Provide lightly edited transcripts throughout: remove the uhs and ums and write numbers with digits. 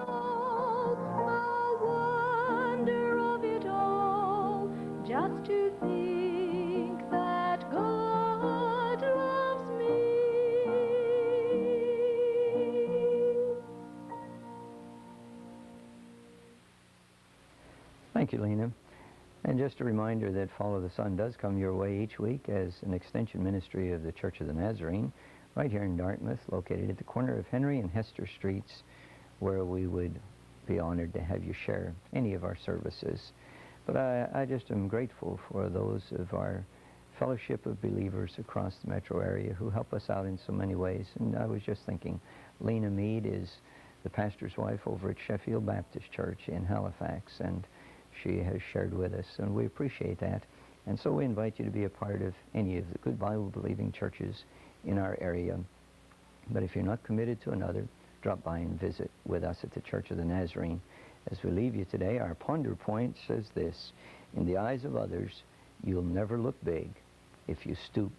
fall, the wonder of it all, just to think that God loves me. Thank you, Lena. And just a reminder that Follow the Sun does come your way each week as an extension ministry of the Church of the Nazarene, right here in Dartmouth, located at the corner of Henry and Hester Streets, where we would be honored to have you share any of our services. But I just am grateful for those of our fellowship of believers across the metro area who help us out in so many ways. And I was just thinking, Lena Mead is the pastor's wife over at Sheffield Baptist Church in Halifax, and she has shared with us, and we appreciate that. And so we invite you to be a part of any of the good Bible-believing churches in our area. But if you're not committed to another, drop by and visit with us at the Church of the Nazarene. As we leave you today, our ponder point says this: in the eyes of others, you'll never look big if you stoop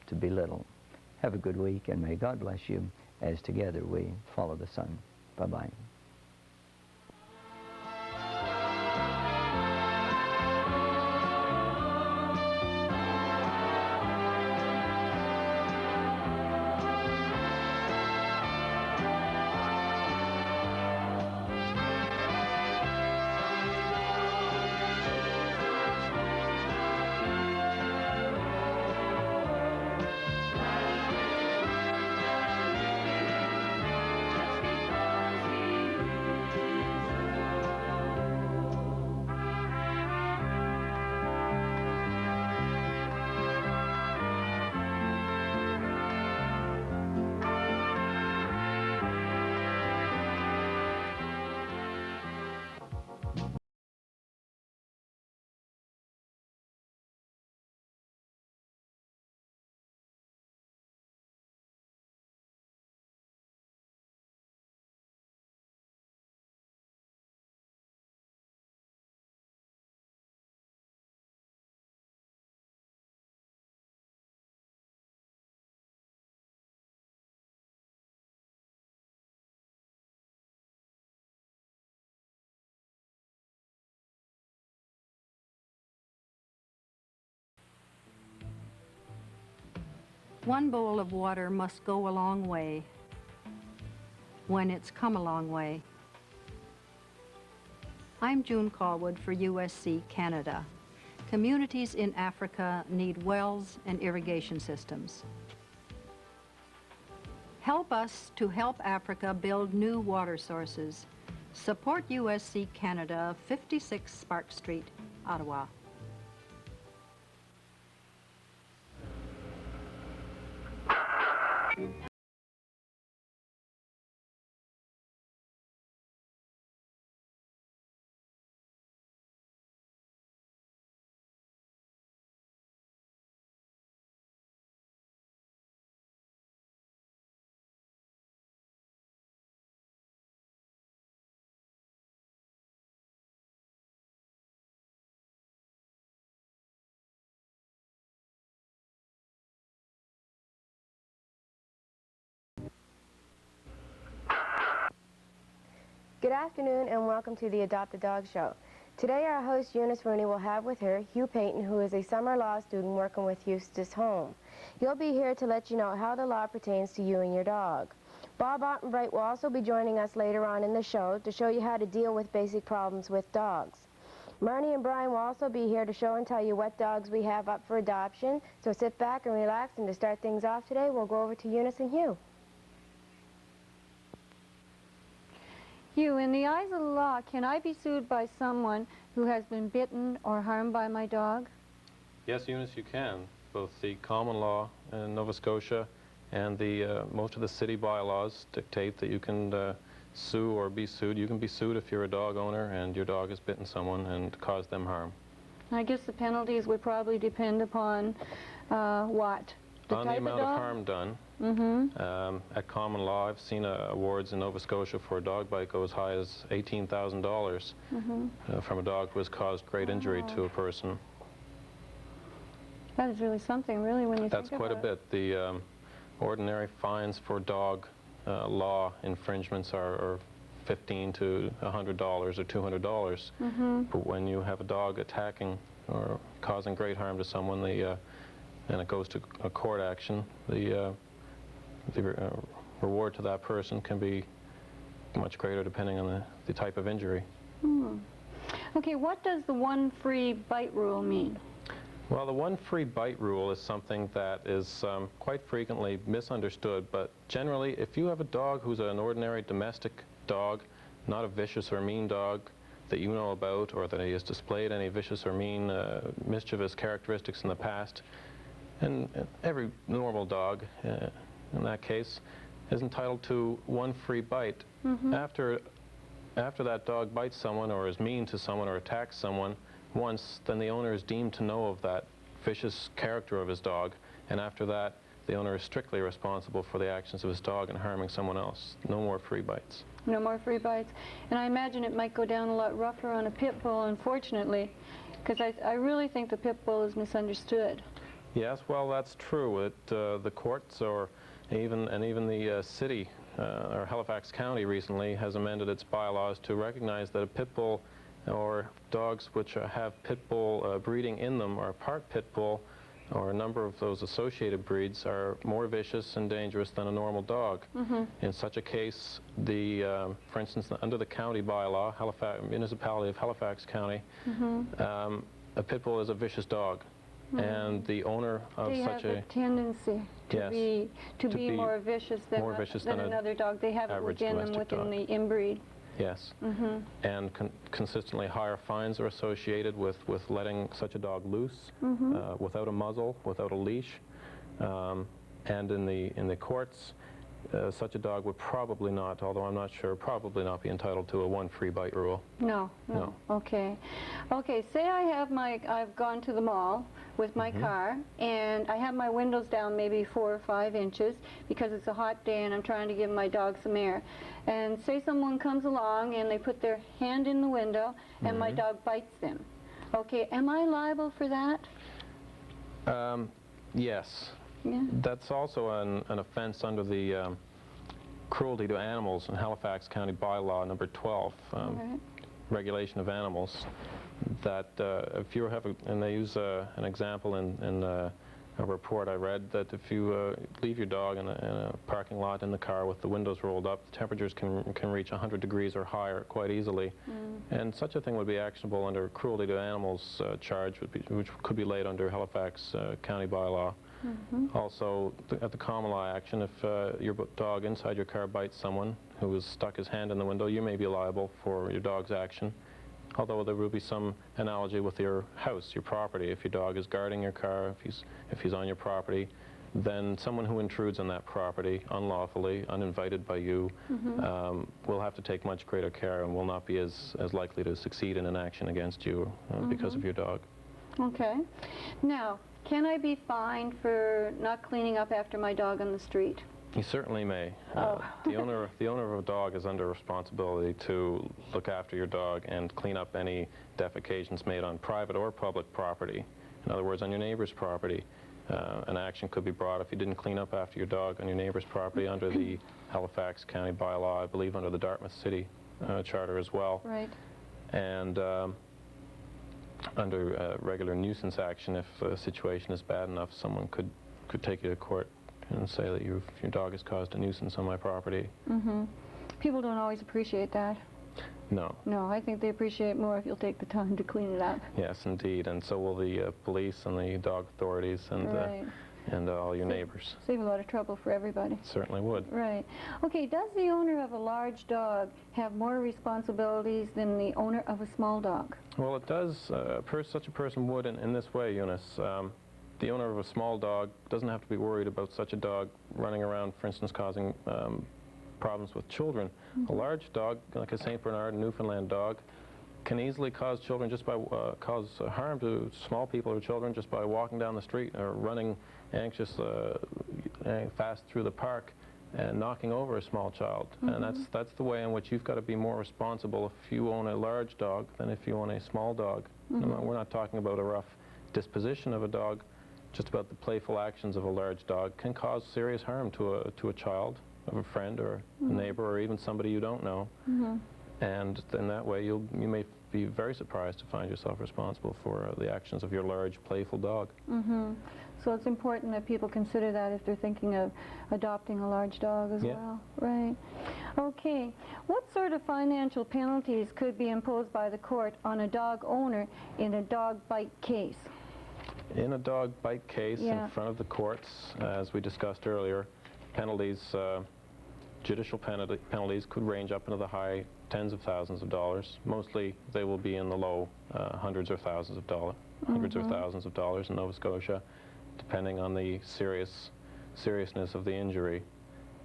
to be little. Have a good week, and may God bless you as together we follow the sun. Bye-bye. One bowl of water must go a long way when it's come a long way. I'm June Callwood for USC Canada. Communities in Africa need wells and irrigation systems. Help us to help Africa build new water sources. Support USC Canada, 56 Spark Street, Ottawa. Good afternoon and welcome to the Adopt a Dog Show. Today our host Eunice Rooney will have with her Hugh Payton, who is a summer law student working with Eustace Home. He'll be here to let you know how the law pertains to you and your dog. Bob Ottenbright will also be joining us later on in the show to show you how to deal with basic problems with dogs. Marnie and Brian will also be here to show and tell you what dogs we have up for adoption. So sit back and relax, and to start things off today, we'll go over to Eunice and Hugh. Hugh, in the eyes of the law, can I be sued by someone who has been bitten or harmed by my dog? Yes, Eunice, you can. Both the common law in Nova Scotia and the most of the city bylaws dictate that you can sue or be sued. You can be sued if you're a dog owner and your dog has bitten someone and caused them harm. I guess the penalties would probably depend upon what? On the amount of harm done. At common law, I've seen awards in Nova Scotia for a dog bite go as high as $18,000 from a dog who has caused great injury to a person. That is really something, really, when you think about it. That's quite a bit. The ordinary fines for dog law infringements are $15 to $100 or $200. But when you have a dog attacking or causing great harm to someone, and it goes to a court action, the reward to that person can be much greater depending on the type of injury. Okay, what does the one free bite rule mean? Well, the one free bite rule is something that is quite frequently misunderstood, but generally, if you have a dog who's an ordinary domestic dog, not a vicious or mean dog that you know about, or that he has displayed any vicious or mean mischievous characteristics in the past, and every normal dog, in that case, is entitled to one free bite. After that dog bites someone or is mean to someone or attacks someone once, then the owner is deemed to know of that vicious character of his dog, and after that the owner is strictly responsible for the actions of his dog in harming someone else. No more free bites. No more free bites. And I imagine it might go down a lot rougher on a pit bull, unfortunately, because I really think the pit bull is misunderstood. Yes, well, that's true. The courts even the city or Halifax County recently has amended its bylaws to recognize that a pit bull or dogs which have pit bull breeding in them or part pit bull or a number of those associated breeds are more vicious and dangerous than a normal dog. In such a case, for instance, under the county bylaw, municipality of Halifax County, a pit bull is a vicious dog. And the owner of they such have a tendency to be more vicious than another dog. They have it within them, within the inbreed. Yes. And consistently higher fines are associated with letting such a dog loose without a muzzle, without a leash. And in the courts, such a dog would probably not, although I'm not sure, probably not be entitled to a one free bite rule. No. Okay. Okay, say I've gone to the mall with my car, and I have my windows down maybe 4 or 5 inches because it's a hot day and I'm trying to give my dog some air. And say someone comes along and they put their hand in the window and my dog bites them. Okay, am I liable for that? Yes. Yeah. That's also an offense under the cruelty to animals in Halifax County bylaw number 12, regulation of animals, that if you have and they use an example in a report I read, that if you leave your dog in a parking lot in the car with the windows rolled up, the temperatures can reach 100 degrees or higher quite easily. And such a thing would be actionable under cruelty to animals charge, which could be laid under Halifax County bylaw. Also, at the common law action, if your dog inside your car bites someone who has stuck his hand in the window, you may be liable for your dog's action. Although there will be some analogy with your house, your property. If your dog is guarding your car, if he's on your property, then someone who intrudes on that property unlawfully, uninvited by you, will have to take much greater care and will not be as likely to succeed in an action against you because of your dog. Okay. Now, can I be fined for not cleaning up after my dog on the street? You certainly may. The owner of a dog is under responsibility to look after your dog and clean up any defecations made on private or public property. In other words, on your neighbor's property. An action could be brought if you didn't clean up after your dog on your neighbor's property under the Halifax County bylaw, I believe under the Dartmouth City Charter as well. Right. And under regular nuisance action, if a situation is bad enough, someone could take you to court and say that your dog has caused a nuisance on my property. People don't always appreciate that. No. No, I think they appreciate more if you'll take the time to clean it up. Yes, indeed, and so will the police and the dog authorities and all your neighbors. Save a lot of trouble for everybody. Certainly would. Right. Okay, does the owner of a large dog have more responsibilities than the owner of a small dog? Well, it does. Such a person would in this way, Eunice. The owner of a small dog doesn't have to be worried about such a dog running around, for instance, causing problems with children. A large dog, like a St. Bernard Newfoundland dog, can easily cause children just by cause harm to small people or children just by walking down the street or running anxious fast through the park and knocking over a small child. And that's the way in which you've got to be more responsible if you own a large dog than if you own a small dog. We're not talking about a rough disposition of a dog, just about the playful actions of a large dog can cause serious harm to a child of a friend or a neighbor or even somebody you don't know. And in that way, you may be very surprised to find yourself responsible for the actions of your large, playful dog. So it's important that people consider that if they're thinking of adopting a large dog as well. Right. Okay. What sort of financial penalties could be imposed by the court on a dog owner in a dog bite case? In a dog bite case in front of the courts, as we discussed earlier, penalties, judicial penalties could range up into the high tens of thousands of dollars. Mostly they will be in the low hundreds or thousands of dollars, hundreds or thousands of dollars in Nova Scotia, depending on the seriousness of the injury.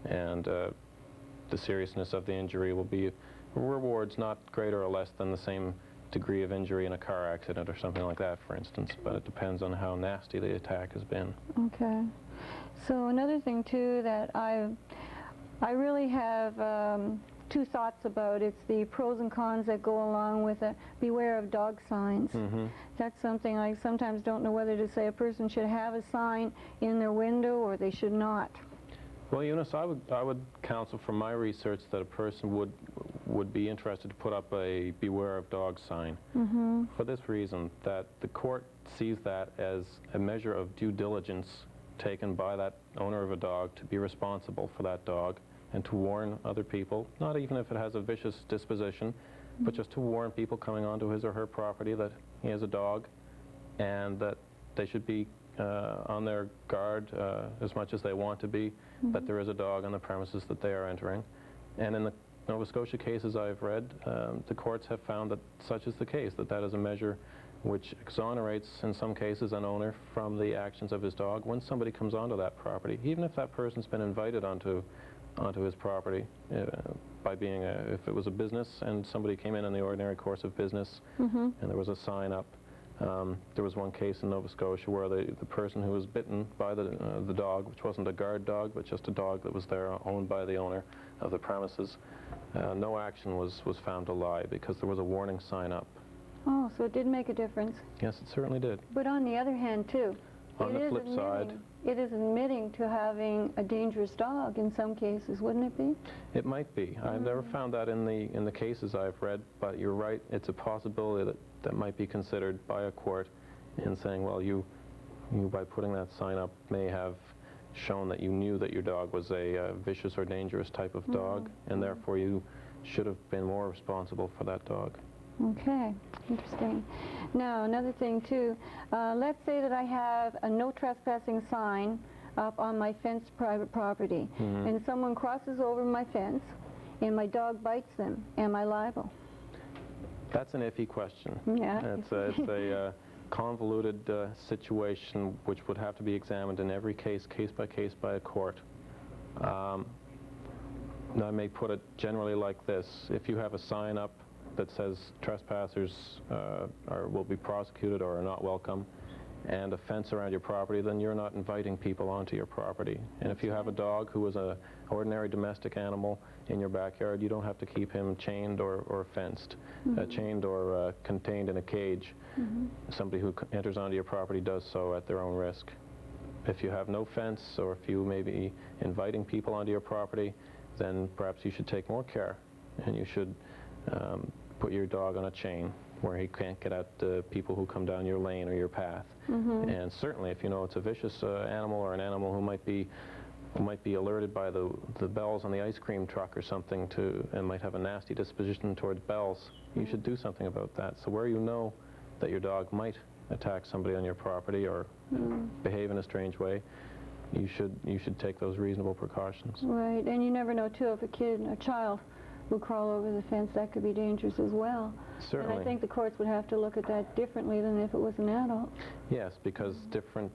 And the seriousness of the injury will be rewards not greater or less than the same degree of injury in a car accident or something like that, for instance, but it depends on how nasty the attack has been. Okay. So another thing, too, that I really have two thoughts about. It's the pros and cons that go along with a beware of dog signs. That's something I sometimes don't know whether to say a person should have a sign in their window or they should not. Well, Eunice, I would counsel from my research that a person would be interested to put up a beware of dog sign for this reason, that the court sees that as a measure of due diligence taken by that owner of a dog to be responsible for that dog and to warn other people, not even if it has a vicious disposition, but just to warn people coming onto his or her property that he has a dog and that they should be on their guard as much as they want to be, that there is a dog on the premises that they are entering. And in the Nova Scotia cases I've read, the courts have found that such is the case, that is a measure which exonerates, in some cases, an owner from the actions of his dog when somebody comes onto that property, even if that person's been invited onto his property by being if it was a business and somebody came in the ordinary course of business and there was a sign up. There was one case in Nova Scotia where the person who was bitten by the dog, which wasn't a guard dog, but just a dog that was there owned by the owner of the premises, no action was found to lie because there was a warning sign up. Oh, so it did make a difference. Yes, it certainly did. But on the other hand, too, on the flip side, it is admitting to having a dangerous dog in some cases, wouldn't it be? It might be. I've never found that in the cases I've read, but you're right. It's a possibility that might be considered by a court in saying, well, you by putting that sign up may have shown that you knew that your dog was a vicious or dangerous type of dog, and therefore you should have been more responsible for that dog. Okay, interesting. Now, another thing, too, let's say that I have a no trespassing sign up on my fenced private property, and someone crosses over my fence, and my dog bites them. Am I liable? That's an iffy question. Yeah. It's a convoluted situation which would have to be examined in every case by case, by a court. Now, I may put it generally like this. If you have a sign up that says trespassers will be prosecuted or are not welcome, and a fence around your property, then you're not inviting people onto your property. And if you have a dog who is an ordinary domestic animal in your backyard, you don't have to keep him chained or fenced, chained or contained in a cage. Somebody who enters onto your property does so at their own risk. If you have no fence, or if you may be inviting people onto your property, then perhaps you should take more care, and you should put your dog on a chain where he can't get at people who come down your lane or your path. And certainly if you know it's a vicious animal or an animal who might be alerted by the bells on the ice cream truck or something and might have a nasty disposition towards bells, you should do something about that. So where you know that your dog might attack somebody on your property or behave in a strange way, you should take those reasonable precautions. Right, and you never know, too, if a child will crawl over the fence, that could be dangerous as well. Certainly. And I think the courts would have to look at that differently than if it was an adult. Yes, because different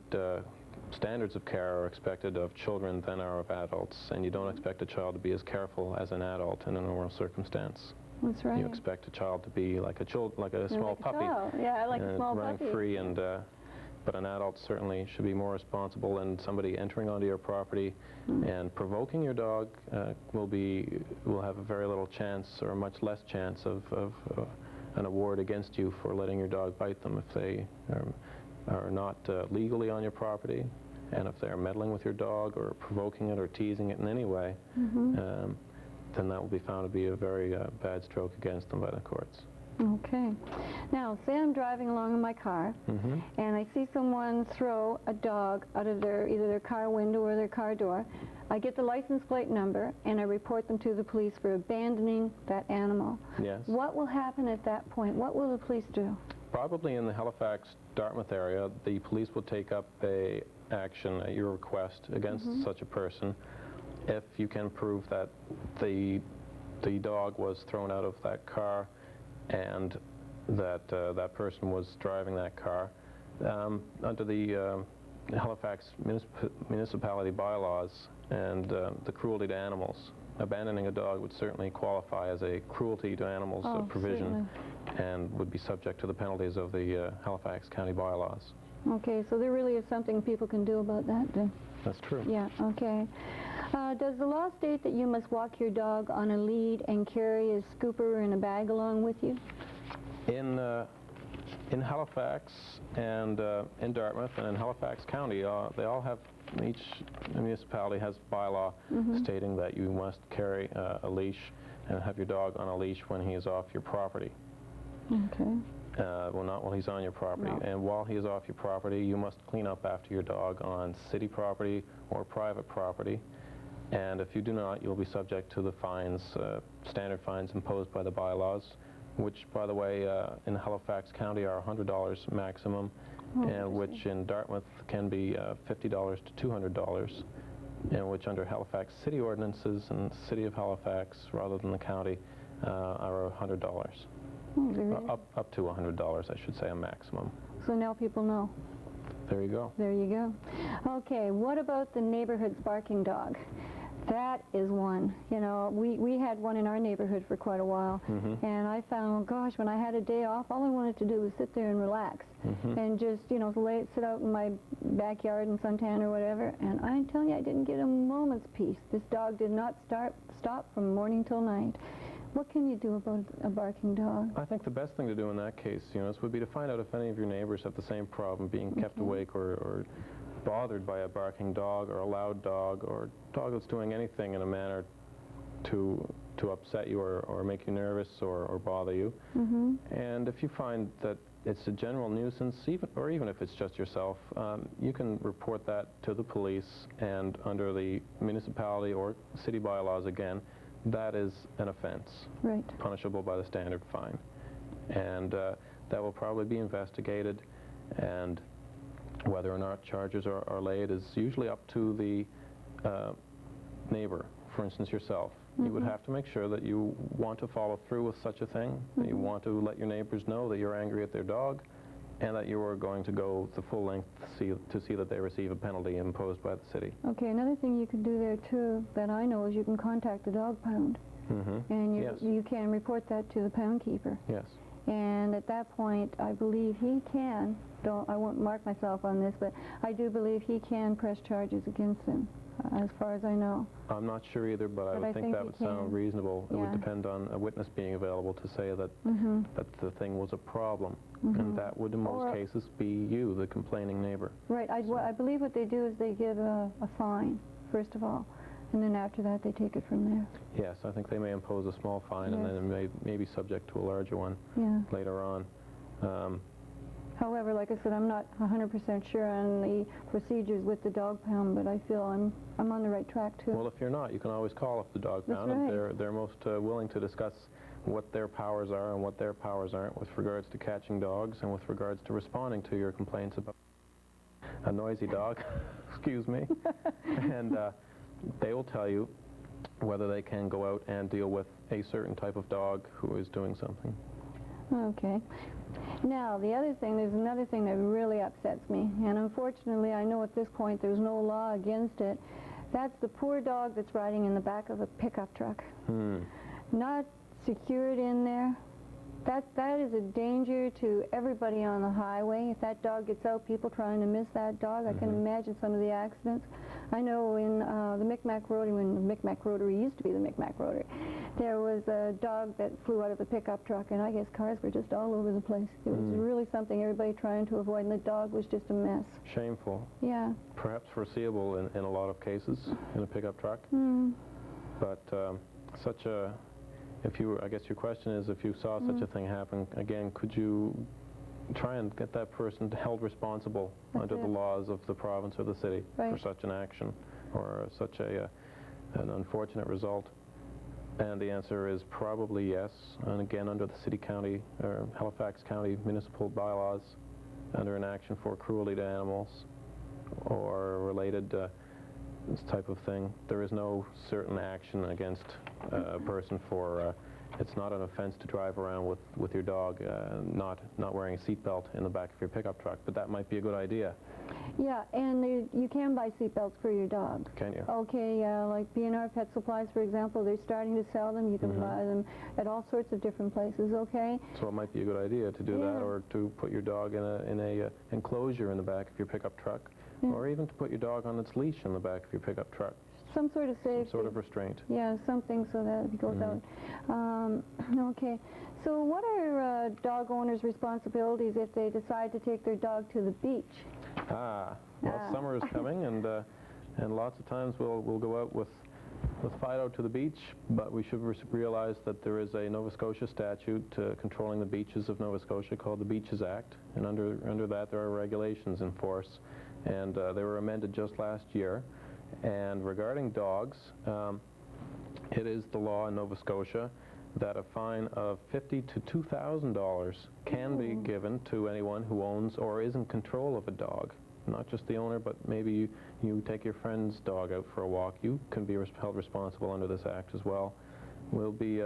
standards of care are expected of children than are of adults, and you don't expect a child to be as careful as an adult in a normal circumstance. That's right. You expect a child to be like a small puppy. Yeah, like a small running puppy. free, but an adult certainly should be more responsible, and somebody entering onto your property and provoking your dog will have a very little chance, or a much less chance of an award against you for letting your dog bite them if they are not legally on your property, And if they're meddling with your dog or provoking it or teasing it in any way, then that will be found to be a very bad stroke against them by the courts. Okay. Now, say I'm driving along in my car, and I see someone throw a dog out of either their car window or their car door. I get the license plate number, and I report them to the police for abandoning that animal. Yes. What will happen at that point? What will the police do? Probably in the Halifax-Dartmouth area, the police will take up a action at your request against such a person if you can prove that the dog was thrown out of that car and that that person was driving that car. Under the Halifax municipality bylaws and the cruelty to animals, abandoning a dog would certainly qualify as a cruelty to animals provision and would be subject to the penalties of the Halifax County bylaws. Okay, so there really is something people can do about that then. That's true. Yeah, okay. Does the law state that you must walk your dog on a lead and carry a scooper and a bag along with you? In Halifax and in Dartmouth and in Halifax County, they all have, each municipality has bylaw stating that you must carry a leash and have your dog on a leash when he is off your property. Okay. Well, not while he's on your property. No. And while he is off your property, you must clean up after your dog on city property or private property. And if you do not, you'll be subject to the fines, standard fines imposed by the bylaws, which, by the way, in Halifax County are $100 maximum, and which in Dartmouth can be $50 to $200, and which under Halifax city ordinances and the city of Halifax, rather than the county, are $100. Up to $100, I should say, a maximum. So now people know. There you go. There you go. Okay, what about the neighborhood's barking dog? That is one. You know, we had one in our neighborhood for quite a while, and I found, gosh, when I had a day off, all I wanted to do was sit there and relax and just, you know, sit out in my backyard in suntan or whatever, and I'm telling you, I didn't get a moment's peace. This dog did not stop from morning till night. What can you do about a barking dog? I think the best thing to do in that case, Eunice, would be to find out if any of your neighbors have the same problem, being kept awake or bothered by a barking dog or a loud dog or a dog that's doing anything in a manner to upset you or make you nervous or bother you. And if you find that it's a general nuisance, even if it's just yourself, you can report that to the police, and under the municipality or city bylaws again, that is an offense, punishable by the standard fine. And that will probably be investigated, and whether or not charges are laid is usually up to the neighbor, for instance yourself. You would have to make sure that you want to follow through with such a thing, that you want to let your neighbors know that you're angry at their dog, and that you are going to go the full length to see that they receive a penalty imposed by the city. Okay, another thing you can do there too that I know is you can contact the dog pound, and you can report that to the pound keeper. Yes. And at that point, I believe he can, I won't mark myself on this, but I do believe he can press charges against them, as far as I know. I'm not sure either, but I would think that would sound reasonable. It would depend on a witness being available to say that, that the thing was a problem. And that would, in most cases, be you, the complaining neighbor. Right. I believe what they do is they give a fine, first of all, and then after that they take it from there. Yes, I think they may impose a small fine, and then it may be subject to a larger one later on. However, like I said, I'm not 100% sure on the procedures with the dog pound, but I feel I'm on the right track too. Well, if you're not, you can always call up the dog pound, and they're most willing to discuss what their powers are and what their powers aren't with regards to catching dogs and with regards to responding to your complaints about a noisy dog, excuse me, and they will tell you whether they can go out and deal with a certain type of dog who is doing something. Okay. Now, there's another thing that really upsets me, and unfortunately I know at this point there's no law against it. That's the poor dog that's riding in the back of a pickup truck. Not secured in there. That is a danger to everybody on the highway. If that dog gets out, people trying to miss that dog, I can imagine some of the accidents. I know in the Micmac Rotary, when the Micmac Rotary used to be the Micmac Rotary, there was a dog that flew out of a pickup truck, and I guess cars were just all over the place. It was really something everybody trying to avoid, and the dog was just a mess. Shameful. Yeah. Perhaps foreseeable in a lot of cases in a pickup truck. But such a, I guess your question is, if you saw such a thing happen, again, could you try and get that person held responsible under the laws of the province or the city for such an action or such an unfortunate result? And the answer is probably yes. And again, under the city, county, or Halifax County municipal bylaws, under an action for cruelty to animals or related this type of thing, there is no certain action against a person for it's not an offense to drive around with your dog not wearing a seatbelt in the back of your pickup truck, but that might be a good idea. Yeah, and you can buy seatbelts for your dog. Can you? Okay, like B&R Pet Supplies, for example, they're starting to sell them. You can buy them at all sorts of different places, okay? So it might be a good idea to do that, or to put your dog in a enclosure in the back of your pickup truck, or even to put your dog on its leash in the back of your pickup truck. Some sort of safety. Some sort of restraint. Yeah, something so that it goes out. Okay, so what are dog owners' responsibilities if they decide to take their dog to the beach? Well, summer is coming, and lots of times we'll go out with Fido to the beach, but we should realize that there is a Nova Scotia statute controlling the beaches of Nova Scotia called the Beaches Act, and under that there are regulations in force, and they were amended just last year. And regarding dogs, it is the law in Nova Scotia that a fine of $50 to $2,000 can be given to anyone who owns or is in control of a dog. Not just the owner, but maybe you take your friend's dog out for a walk. You can be held responsible under this act as well. We'll be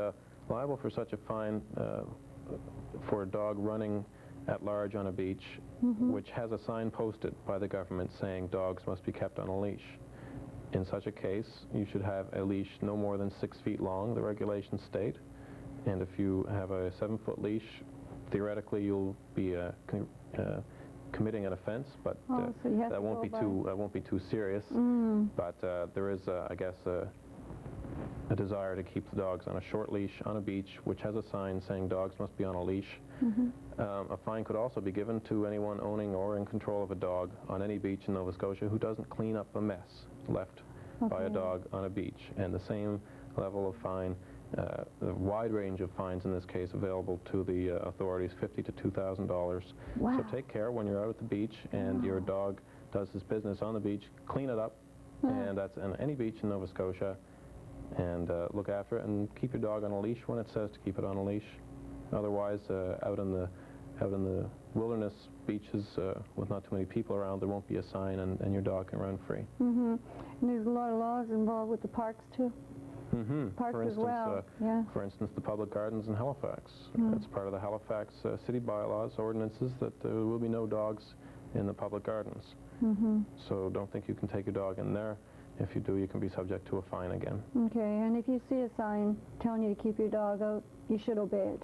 liable for such a fine for a dog running at large on a beach, which has a sign posted by the government saying dogs must be kept on a leash. In such a case, you should have a leash no more than 6 feet long, the regulations state. And if you have a 7-foot leash, theoretically you'll be committing an offense, but so that won't be too serious. But there is, I guess, a desire to keep the dogs on a short leash on a beach, which has a sign saying dogs must be on a leash. A fine could also be given to anyone owning or in control of a dog on any beach in Nova Scotia who doesn't clean up a mess left by a dog on a beach. And the same level of fine, a wide range of fines in this case available to the authorities, $50 to $2,000. Wow. So take care when you're out at the beach and your dog does his business on the beach, clean it up, and that's on any beach in Nova Scotia, and look after it and keep your dog on a leash when it says to keep it on a leash. Otherwise, out in the wilderness beaches with not too many people around, there won't be a sign, and your dog can run free. And there's a lot of laws involved with the parks too. Parks for instance, as well. For instance, the public gardens in Halifax. It's part of the Halifax city bylaws, ordinances, that there will be no dogs in the public gardens. So don't think you can take your dog in there. If you do, you can be subject to a fine again. Okay, and if you see a sign telling you to keep your dog out, you should obey it.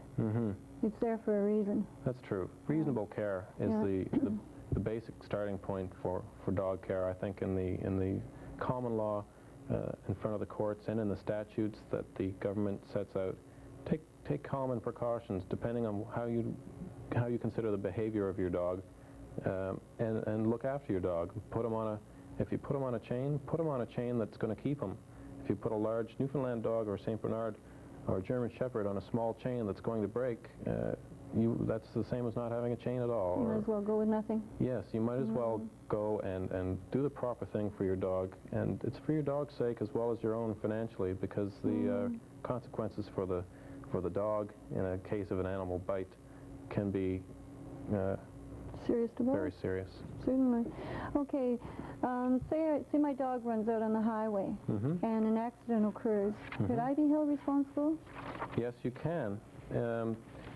It's there for a reason. That's true. Reasonable care is the basic starting point for dog care, I think, in the common law, in front of the courts, and in the statutes that the government sets out. Take common precautions depending on how you consider the behavior of your dog, and look after your dog. If you put him on a chain that's going to keep him. If you put a large Newfoundland dog or St. Bernard or German Shepherd on a small chain that's going to break, that's the same as not having a chain at all. You might as well go with nothing. Yes, you might as well go and do the proper thing for your dog. And it's for your dog's sake as well as your own financially, because the consequences for the dog in a case of an animal bite can be serious to both. Very serious. Certainly. Okay, say my dog runs out on the highway and an accident occurs. Could I be held responsible? Yes, you can.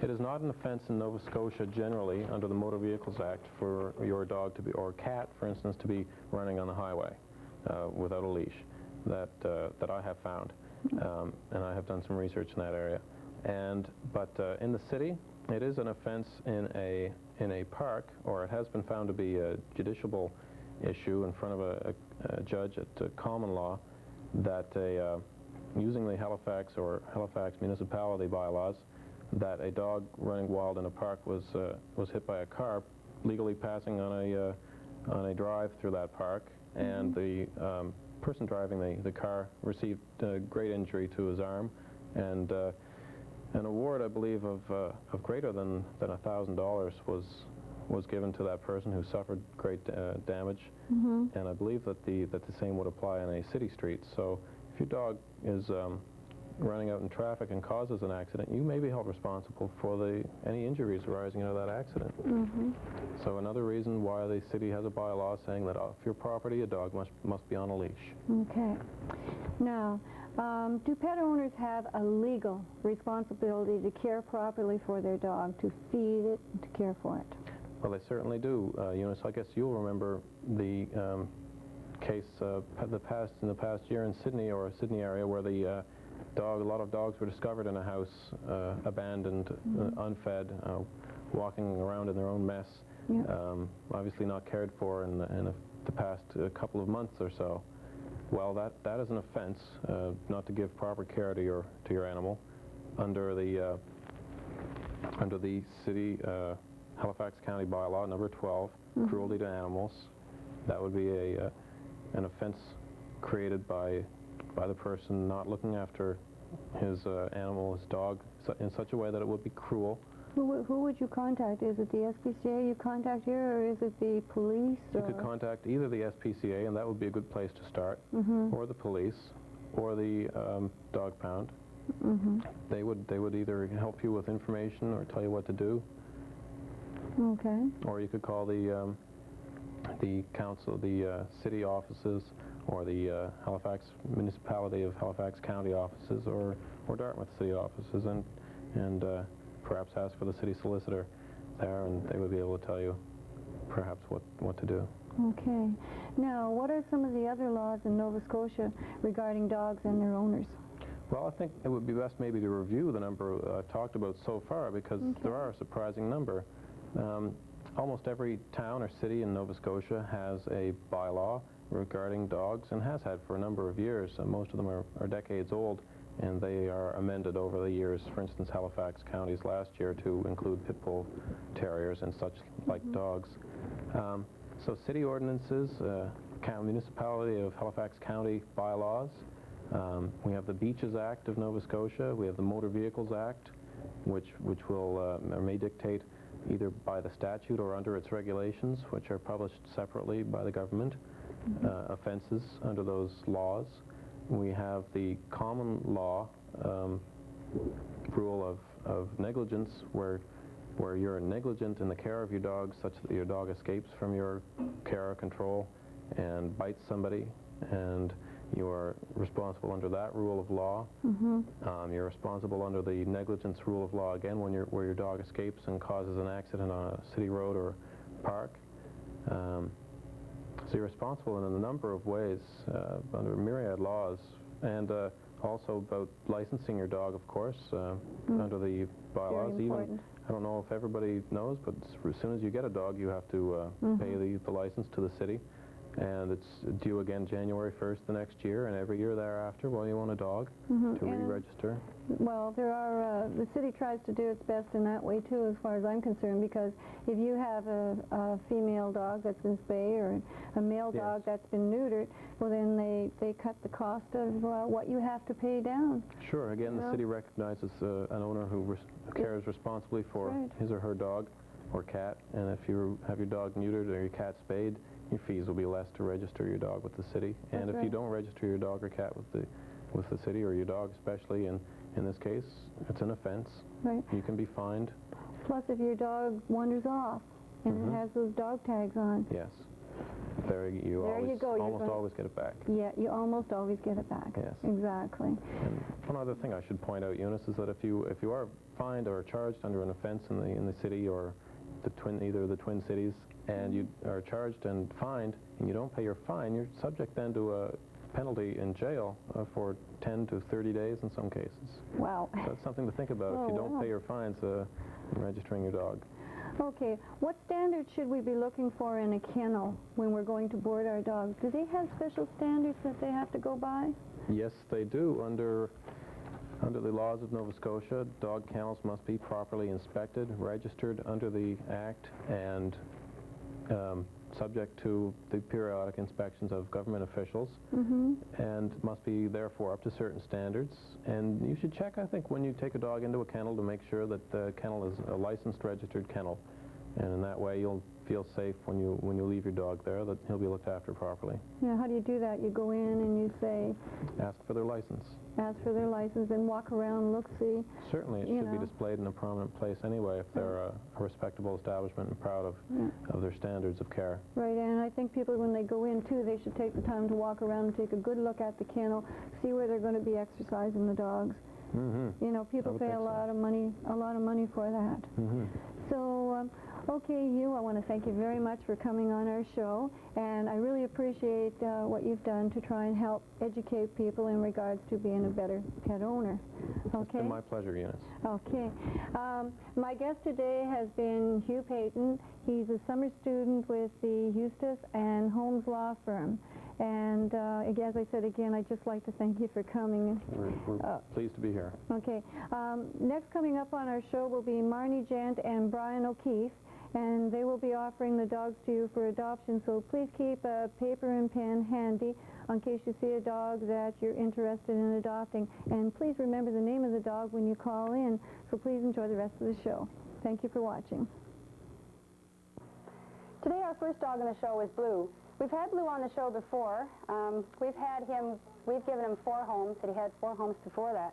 It is not an offense in Nova Scotia generally under the Motor Vehicles Act for your dog to be, or cat, for instance, to be running on the highway without a leash. That I have found, and I have done some research in that area. But in the city, it is an offense in a park, or it has been found to be a judiciable issue in front of judge at common law that using the Halifax or Halifax municipality bylaws, that a dog running wild in a park was hit by a car legally passing on a drive through that park, and the person driving the car received great injury to his arm, and an award, I believe, of greater than $1,000 was given to that person who suffered great damage, and I believe that the same would apply on a city street. So if your dog is running out in traffic and causes an accident, you may be held responsible for any injuries arising out of that accident. So another reason why the city has a bylaw saying that off your property a dog must be on a leash. Okay. Now, do pet owners have a legal responsibility to care properly for their dog, to feed it and to care for it? Well, they certainly do. Eunice, I guess you'll remember the case in the past year in Sydney, or Sydney area, where a lot of dogs were discovered in a house, abandoned, unfed, walking around in their own mess, obviously not cared for in the past couple of months or so. Well, that is an offense, not to give proper care to your animal, under the city Halifax County bylaw number 12, cruelty to animals. That would be an offense created by the person not looking after his animal, his dog, in such a way that it would be cruel. Who would you contact? Is it the SPCA you contact here, or is it the police? You could contact either the SPCA, and that would be a good place to start, or the police, or the dog pound. They would either help you with information or tell you what to do. Okay. Or you could call the council, the city offices, or the Halifax municipality of Halifax County offices, or Dartmouth city offices, and perhaps ask for the city solicitor there, and they would be able to tell you perhaps what to do. Okay. Now, what are some of the other laws in Nova Scotia regarding dogs and their owners? Well, I think it would be best maybe to review the number I've talked about so far, because there are a surprising number. Almost every town or city in Nova Scotia has a bylaw regarding dogs, and has had for a number of years. Most of them are decades old, and they are amended over the years. For instance, Halifax County's last year to include pit bull terriers and such like dogs. So city ordinances, municipality of Halifax County bylaws. We have the Beaches Act of Nova Scotia. We have the Motor Vehicles Act, which will or may dictate either by the statute or under its regulations, which are published separately by the government, offenses under those laws. We have the common law rule of negligence, where you're negligent in the care of your dog, such that your dog escapes from your care or control and bites somebody, and you are responsible under that rule of law. You're responsible under the negligence rule of law again where your dog escapes and causes an accident on a city road or park. So you're responsible in a number of ways under myriad laws, and also about licensing your dog, of course, under the bylaws. Even, I don't know if everybody knows, but as soon as you get a dog, you have to pay the license to the city. And it's due again January 1st the next year, and every year thereafter while you own a dog to re-register. Well, there are, the city tries to do its best in that way too, as far as I'm concerned, because if you have a female dog that's been spayed or a male dog that's been neutered, well then they cut the cost of what you have to pay down. Sure, again, the city recognizes an owner who cares responsibly for his or her dog or cat, and if you have your dog neutered or your cat spayed, your fees will be less to register your dog with the city. And if you don't register your dog or cat with the city, or your dog especially, in this case, it's an offense. Right. You can be fined. Plus, if your dog wanders off and it has those dog tags on. Yes. There you almost always get it back. Yeah, you almost always get it back. Yes. Exactly. And one other thing I should point out, Eunice, is that if you are fined or charged under an offense in the city or either of the Twin Cities, and you are charged and fined, and you don't pay your fine, you're subject then to a penalty in jail for 10 to 30 days in some cases. Wow. So that's something to think about if you don't pay your fines in registering your dog. Okay, what standards should we be looking for in a kennel when we're going to board our dogs? Do they have special standards that they have to go by? Yes, they do. Under the laws of Nova Scotia, dog kennels must be properly inspected, registered under the Act, and subject to the periodic inspections of government officials, and must be therefore up to certain standards. And you should check, I think, when you take a dog into a kennel to make sure that the kennel is a licensed, registered kennel. And in that way, you'll feel safe when you leave your dog there, that he'll be looked after properly. Yeah, how do you do that? You go in and you say, Ask for their license. ask for their license and walk around, look, see. Certainly, it should be displayed in a prominent place anyway if they're a respectable establishment and proud of their standards of care. Right, and I think people, when they go in, too, they should take the time to walk around and take a good look at the kennel, see where they're going to be exercising the dogs. You know, people pay a lot of money for that. So, okay, Hugh, I want to thank you very much for coming on our show, and I really appreciate what you've done to try and help educate people in regards to being a better pet owner. Okay? It's been my pleasure, Eunice. Okay. My guest today has been Hugh Payton. He's a summer student with the Eustace and Holmes Law Firm. And as I said again, I'd just like to thank you for coming. We're pleased to be here. Okay. Next coming up on our show will be Marnie Gent and Brian O'Keefe, and they will be offering the dogs to you for adoption, so please keep a paper and pen handy in case you see a dog that you're interested in adopting. And please remember the name of the dog when you call in, so please enjoy the rest of the show. Thank you for watching. Today our first dog on the show is Blue. We've had Blue on the show before. We've given him 4 homes, and he had 4 homes before that.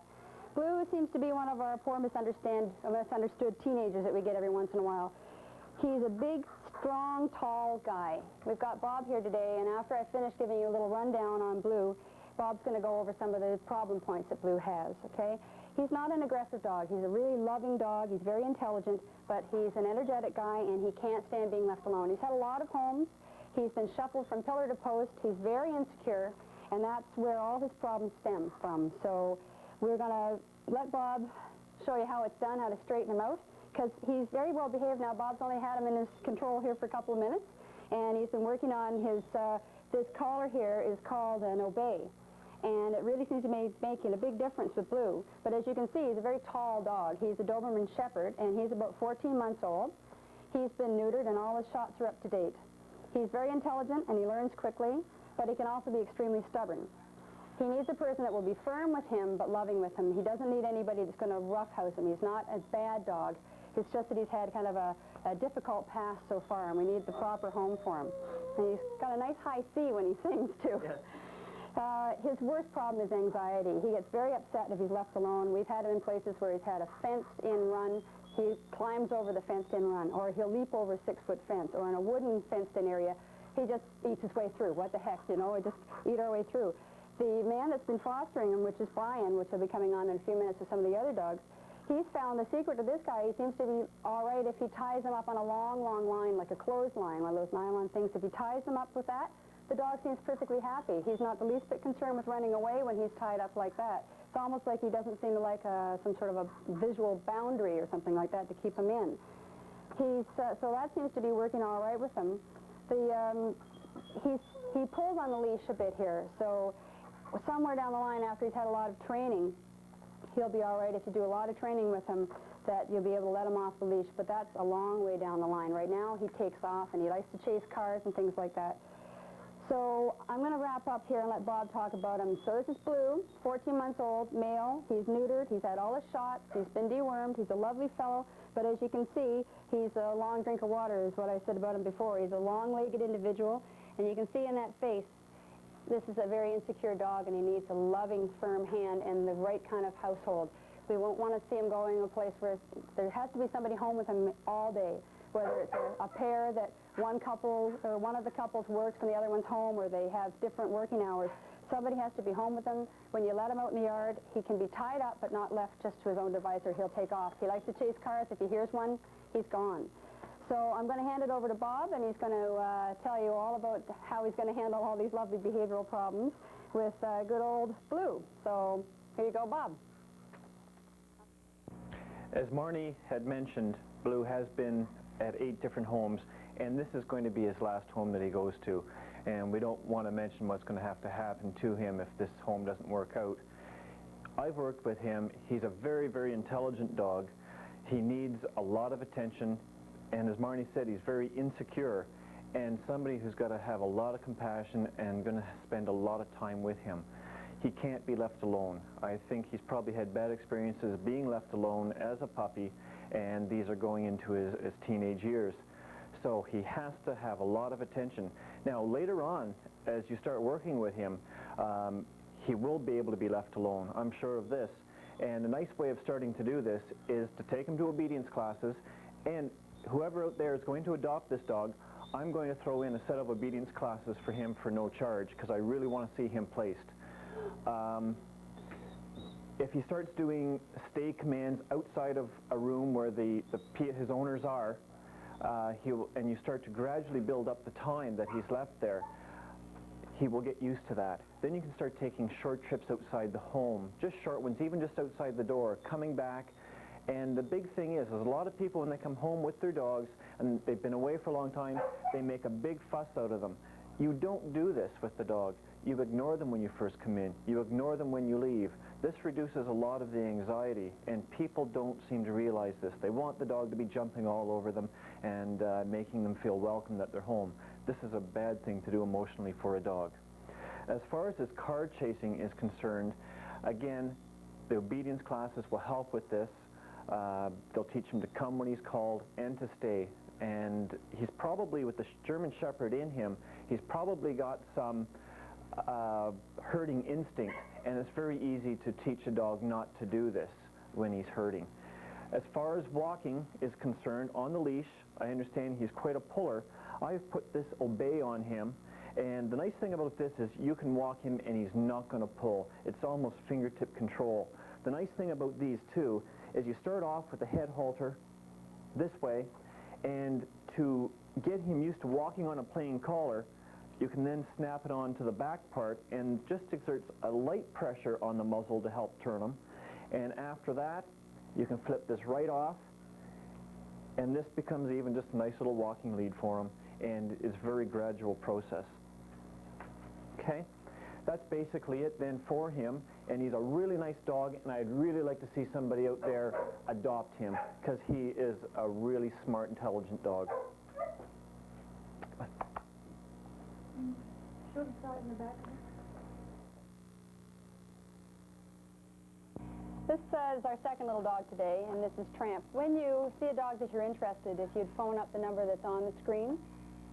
Blue seems to be one of our poor misunderstood teenagers that we get every once in a while. He's a big, strong, tall guy. We've got Bob here today, and after I finish giving you a little rundown on Blue, Bob's going to go over some of the problem points that Blue has, okay? He's not an aggressive dog. He's a really loving dog. He's very intelligent, but he's an energetic guy, and he can't stand being left alone. He's had a lot of homes. He's been shuffled from pillar to post. He's very insecure, and that's where all his problems stem from. So we're going to let Bob show you how it's done, how to straighten him out, because he's very well behaved now. Bob's only had him in his control here for a couple of minutes, and he's been working on his, this collar here is called an Obey, and it really seems to be making a big difference with Blue. But as you can see, he's a very tall dog. He's a Doberman Shepherd, and he's about 14 months old. He's been neutered, and all his shots are up to date. He's very intelligent, and he learns quickly, but he can also be extremely stubborn. He needs a person that will be firm with him, but loving with him. He doesn't need anybody that's going to roughhouse him. He's not a bad dog. It's just that he's had kind of a difficult past so far, and we need the proper home for him. And he's got a nice high C when he sings, too. Yes. His worst problem is anxiety. He gets very upset if he's left alone. We've had him in places where he's had a fenced-in run. He climbs over the fenced-in run, or he'll leap over a 6-foot fence, or in a wooden fenced-in area, he just eats his way through. What the heck, you know, we just eat our way through. The man that's been fostering him, which is Brian, which will be coming on in a few minutes with some of the other dogs, he's found the secret to this guy. He seems to be all right if he ties him up on a long, long line, like a clothesline, one of those nylon things. If he ties him up with that, the dog seems perfectly happy. He's not the least bit concerned with running away when he's tied up like that. It's almost like he doesn't seem to like some sort of a visual boundary or something like that to keep him in. So that seems to be working all right with him. He pulls on the leash a bit here, so somewhere down the line after he's had a lot of training, he'll be all right if you do a lot of training with him, that you'll be able to let him off the leash, but that's a long way down the line. Right now he takes off and he likes to chase cars and things like that. So I'm going to wrap up here and let Bob talk about him. So this is Blue, 14 months old, male. He's neutered. He's had all his shots. He's been dewormed. He's a lovely fellow. But as you can see, he's a long drink of water is what I said about him before. He's a long-legged individual. And you can see in that face, this is a very insecure dog, and he needs a loving, firm hand and the right kind of household. We won't want to see him going to a place where there has to be somebody home with him all day, whether it's a pair that one couple or one of the couples works and the other one's home, or they have different working hours. Somebody has to be home with him. When you let him out in the yard, he can be tied up but not left just to his own device, or he'll take off. He likes to chase cars. If he hears one, he's gone. So I'm going to hand it over to Bob, and he's going to tell you all about how he's going to handle all these lovely behavioral problems with good old Blue. So here you go, Bob. As Marnie had mentioned, Blue has been at 8 different homes, and this is going to be his last home that he goes to. And we don't want to mention what's going to happen to him if this home doesn't work out. I've worked with him. He's a very, very intelligent dog. He needs a lot of attention, and as Marnie said, he's very insecure, and somebody who's got to have a lot of compassion and going to spend a lot of time with him. He can't be left alone. I think he's probably had bad experiences being left alone as a puppy, and these are going into his teenage years. So he has to have a lot of attention. Now, later on, as you start working with him, he will be able to be left alone. I'm sure of this. And a nice way of starting to do this is to take him to obedience classes, and whoever out there is going to adopt this dog, I'm going to throw in a set of obedience classes for him for no charge, because I really want to see him placed. If he starts doing stay commands outside of a room where his owners are, and you start to gradually build up the time that he's left there, he will get used to that. Then you can start taking short trips outside the home, just short ones, even just outside the door, coming back. And the big thing is a lot of people, when they come home with their dogs and they've been away for a long time, they make a big fuss out of them. You don't do this with the dog. You ignore them when you first come in. You ignore them when you leave. This reduces a lot of the anxiety, and people don't seem to realize this. They want the dog to be jumping all over them and making them feel welcome at their home. This is a bad thing to do emotionally for a dog. As far as his card chasing is concerned, again, the obedience classes will help with this. They'll teach him to come when he's called and to stay. And he's probably, with the German Shepherd in him, he's probably got some herding instinct, and it's very easy to teach a dog not to do this when he's herding. As far as walking is concerned, on the leash, I understand he's quite a puller. I've put this Obey on him, and the nice thing about this is you can walk him and he's not going to pull. It's almost fingertip control. The nice thing about these too is you start off with the head halter this way, and to get him used to walking on a plain collar, you can then snap it on to the back part and just exerts a light pressure on the muzzle to help turn him. And after that, you can flip this right off, and this becomes even just a nice little walking lead for him, and it's a very gradual process. Okay? That's basically it then for him, and he's a really nice dog, and I'd really like to see somebody out there adopt him, because he is a really smart, intelligent dog. Show the side in the back. This is our second little dog today, and this is Tramp. When you see a dog that you're interested, if you'd phone up the number that's on the screen,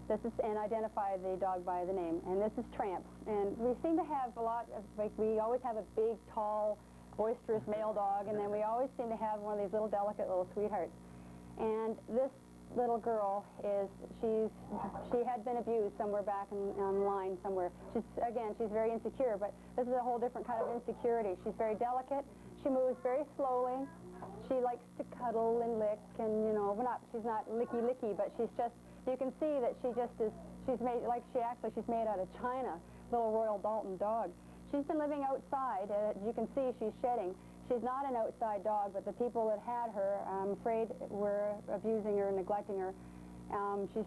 and identify the dog by the name. And this is Tramp. And we seem to have a lot of, we always have a big, tall, boisterous male dog, and then we always seem to have one of these little delicate little sweethearts. And this little girl she had been abused somewhere back online somewhere. She's very insecure, but this is a whole different kind of insecurity. She's very delicate. She moves very slowly. She likes to cuddle and lick, and she's not licky, but she's just, you can see that she's made, she's made out of china, little Royal Dalton dog. She's been living outside. As you can see, she's shedding. She's not an outside dog, but the people that had her, I'm afraid, were abusing her and neglecting her. She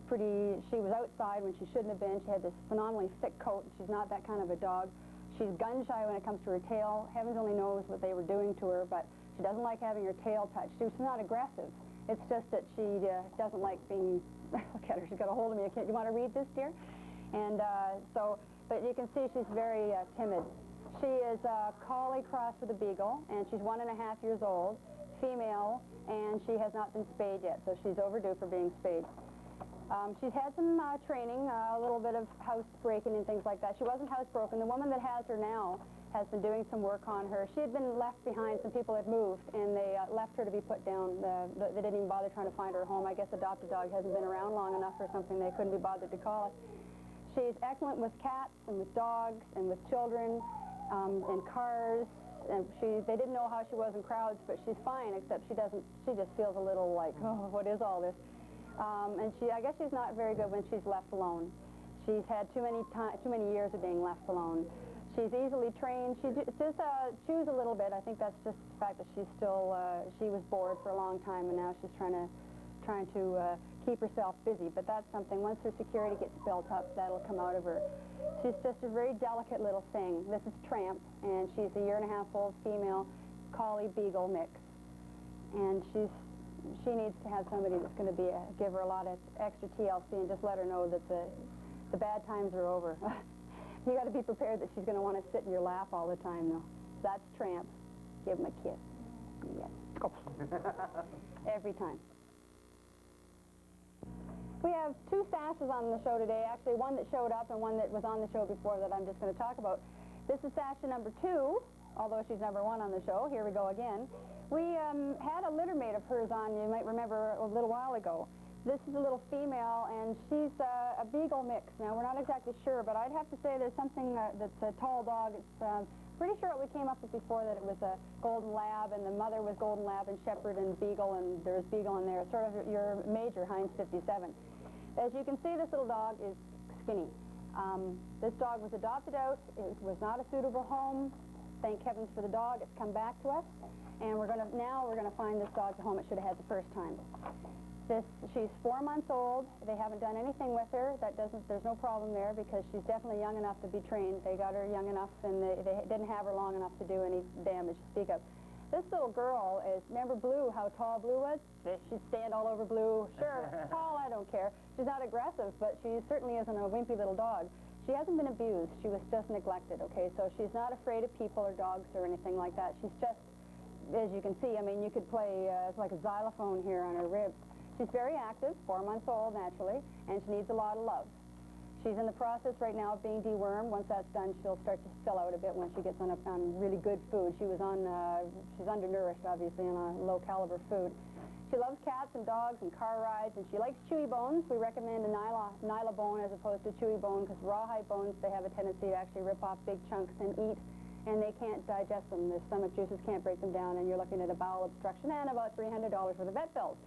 was outside when she shouldn't have been. She had this phenomenally thick coat. She's not that kind of a dog. She's gun-shy when it comes to her tail. Heavens only knows what they were doing to her, but she doesn't like having her tail touched. She's not aggressive. It's just that she doesn't like being, look at her, she's got a hold of me. Do you want to read this, dear? And but you can see she's very timid. She is a collie crossed with a beagle, and she's 1.5 years old, female, and she has not been spayed yet, so she's overdue for being spayed. She's had some training, a little bit of housebreaking and things like that. She wasn't housebroken. The woman that has her now has been doing some work on her. She had been left behind. Some people had moved, and they left her to be put down. They didn't even bother trying to find her home. I guess Adopt a Dog hasn't been around long enough or something. They couldn't be bothered to call it. She's excellent with cats and with dogs and with children and cars. And they didn't know how she was in crowds, but she's fine, except she just feels a little like, oh, what is all this? And I guess she's not very good when she's left alone. She's had too many years of being left alone. She's easily trained. She just chews a little bit. I think that's just the fact that she was bored for a long time, and now she's trying to trying to keep herself busy. But that's something, once her security gets built up, that'll come out of her. She's just a very delicate little thing. This is Tramp, and she's a 1.5-year-old female collie beagle mix. And she needs to have somebody that's going to give her a lot of extra TLC and just let her know that the bad times are over. You got to be prepared that she's going to want to sit in your lap all the time, though. That's Tramp. Give him a kiss. Yes. Go. Every time. We have 2 sashes on the show today, actually one that showed up and one that was on the show before that I'm just going to talk about. This is Sasha number 2, although she's number 1 on the show. Here we go again. We had a littermate of hers on, you might remember, a little while ago. This is a little female, and she's a beagle mix. Now, we're not exactly sure, but I'd have to say there's something that's a tall dog. It's pretty sure we came up with before that it was a golden lab, and the mother was golden lab and shepherd and beagle, and there's beagle in there. Sort of your major Heinz 57. As you can see, this little dog is skinny. This dog was adopted out. It was not a suitable home. Thank heavens for the dog. It's come back to us, and now we're gonna find this dog the home it should have had the first time. She's 4 months old. They haven't done anything with her. There's no problem there because she's definitely young enough to be trained. They got her young enough, and they didn't have her long enough to do any damage to speak of. This little girl remember Blue, how tall Blue was? She'd stand all over Blue. Sure, tall, I don't care. She's not aggressive, but she certainly isn't a wimpy little dog. She hasn't been abused. She was just neglected, okay? So she's not afraid of people or dogs or anything like that. She's just, as you can see, I mean, you could play, it's like a xylophone here on her ribs. She's very active, 4 months old naturally, and she needs a lot of love. She's in the process right now of being dewormed. Once that's done, she'll start to fill out a bit when she gets on really good food. She's undernourished, obviously, on a low-caliber food. She loves cats and dogs and car rides, and she likes chewy bones. We recommend a Nyla bone as opposed to chewy bone because rawhide bones, they have a tendency to actually rip off big chunks and eat, and they can't digest them. Their stomach juices can't break them down, and you're looking at a bowel obstruction and about $300 worth of vet bills.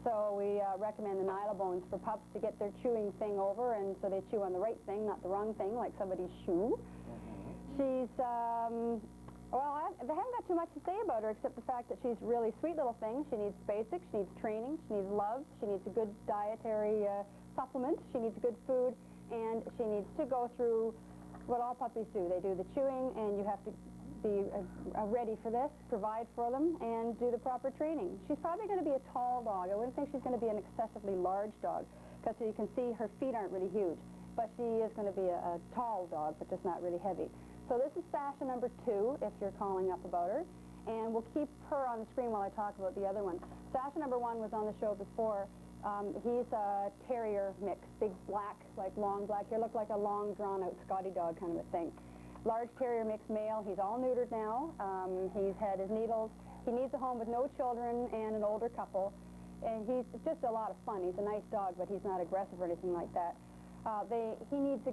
So we recommend the Nyla bones for pups to get their chewing thing over, and so they chew on the right thing, not the wrong thing, like somebody's shoe. She's, well, they haven't got too much to say about her except the fact that she's a really sweet little thing. She needs basics, she needs training, she needs love, she needs a good dietary supplement, she needs good food, and she needs to go through what all puppies do. They do the chewing, and you have to be ready for this, provide for them, and do the proper training. She's probably going to be a tall dog. I wouldn't think she's going to be an excessively large dog, because you can see her feet aren't really huge. But she is going to be a tall dog, but just not really heavy. So this is Sasha number 2, if you're calling up about her. And we'll keep her on the screen while I talk about the other one. Sasha number 1 was on the show before. He's a terrier mix, big black, like long black hair, look like a long drawn-out Scotty dog kind of a thing. Large terrier mix male. He's all neutered now. He's had his needles. He needs a home with no children and an older couple. And he's just a lot of fun. He's a nice dog, but he's not aggressive or anything like that. He needs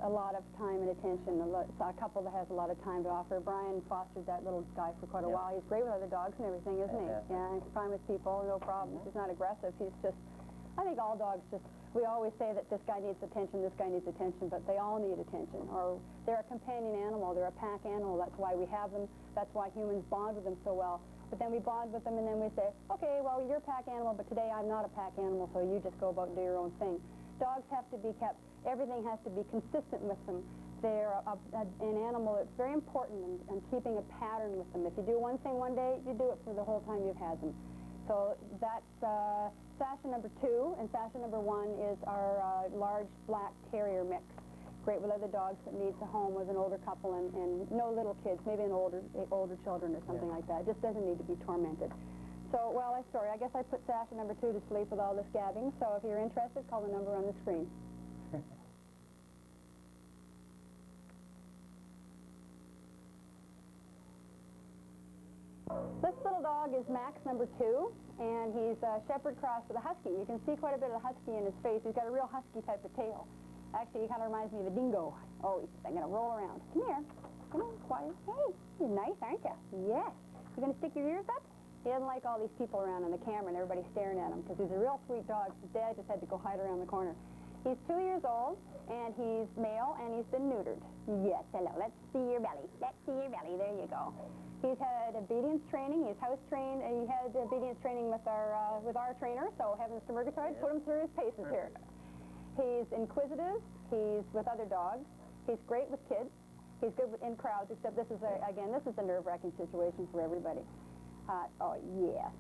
a lot of time and attention. A couple that has a lot of time to offer. Brian fostered that little guy for quite a while. He's great with other dogs and everything, isn't he? Yeah, he's fine with people, no problem. He's not aggressive. He's just, I think all dogs just, we always say that this guy needs attention, this guy needs attention, but they all need attention. Or they're a companion animal, they're a pack animal. That's why we have them. That's why humans bond with them so well. But then we bond with them and then we say, okay, well, you're a pack animal, but today I'm not a pack animal, so you just go about and do your own thing. Dogs have to be kept, everything has to be consistent with them. They're an animal that's very important in keeping a pattern with them. If you do one thing one day, you do it for the whole time you've had them. So that's Sasha number 2, and Sasha number 1 is our large black terrier mix. Great with other dogs that needs a home with an older couple and no little kids, maybe an older children or something like that. It just doesn't need to be tormented. So, well, sorry, I guess I put Sasha number 2 to sleep with all this gabbing, so if you're interested, call the number on the screen. This little dog is Max number 2, and he's a shepherd cross with a husky. You can see quite a bit of the husky in his face. He's got a real husky type of tail. Actually, he kind of reminds me of a dingo. Oh, I'm going to roll around. Come here. Come on, quiet. Hey, you're nice, aren't you? Yes. You going to stick your ears up? He doesn't like all these people around on the camera and everybody staring at him because he's a real sweet dog. His dad just had to go hide around the corner. He's 2 years old, and he's male, and he's been neutered. Yes, hello. Let's see your belly. Let's see your belly. There you go. He's had obedience training. He's house trained. He had obedience training with our trainer. So heavens to Murgatroyd, put him through his paces here. He's inquisitive. He's with other dogs. He's great with kids. He's good in crowds. Except this is a nerve-wracking situation for everybody. Oh yes.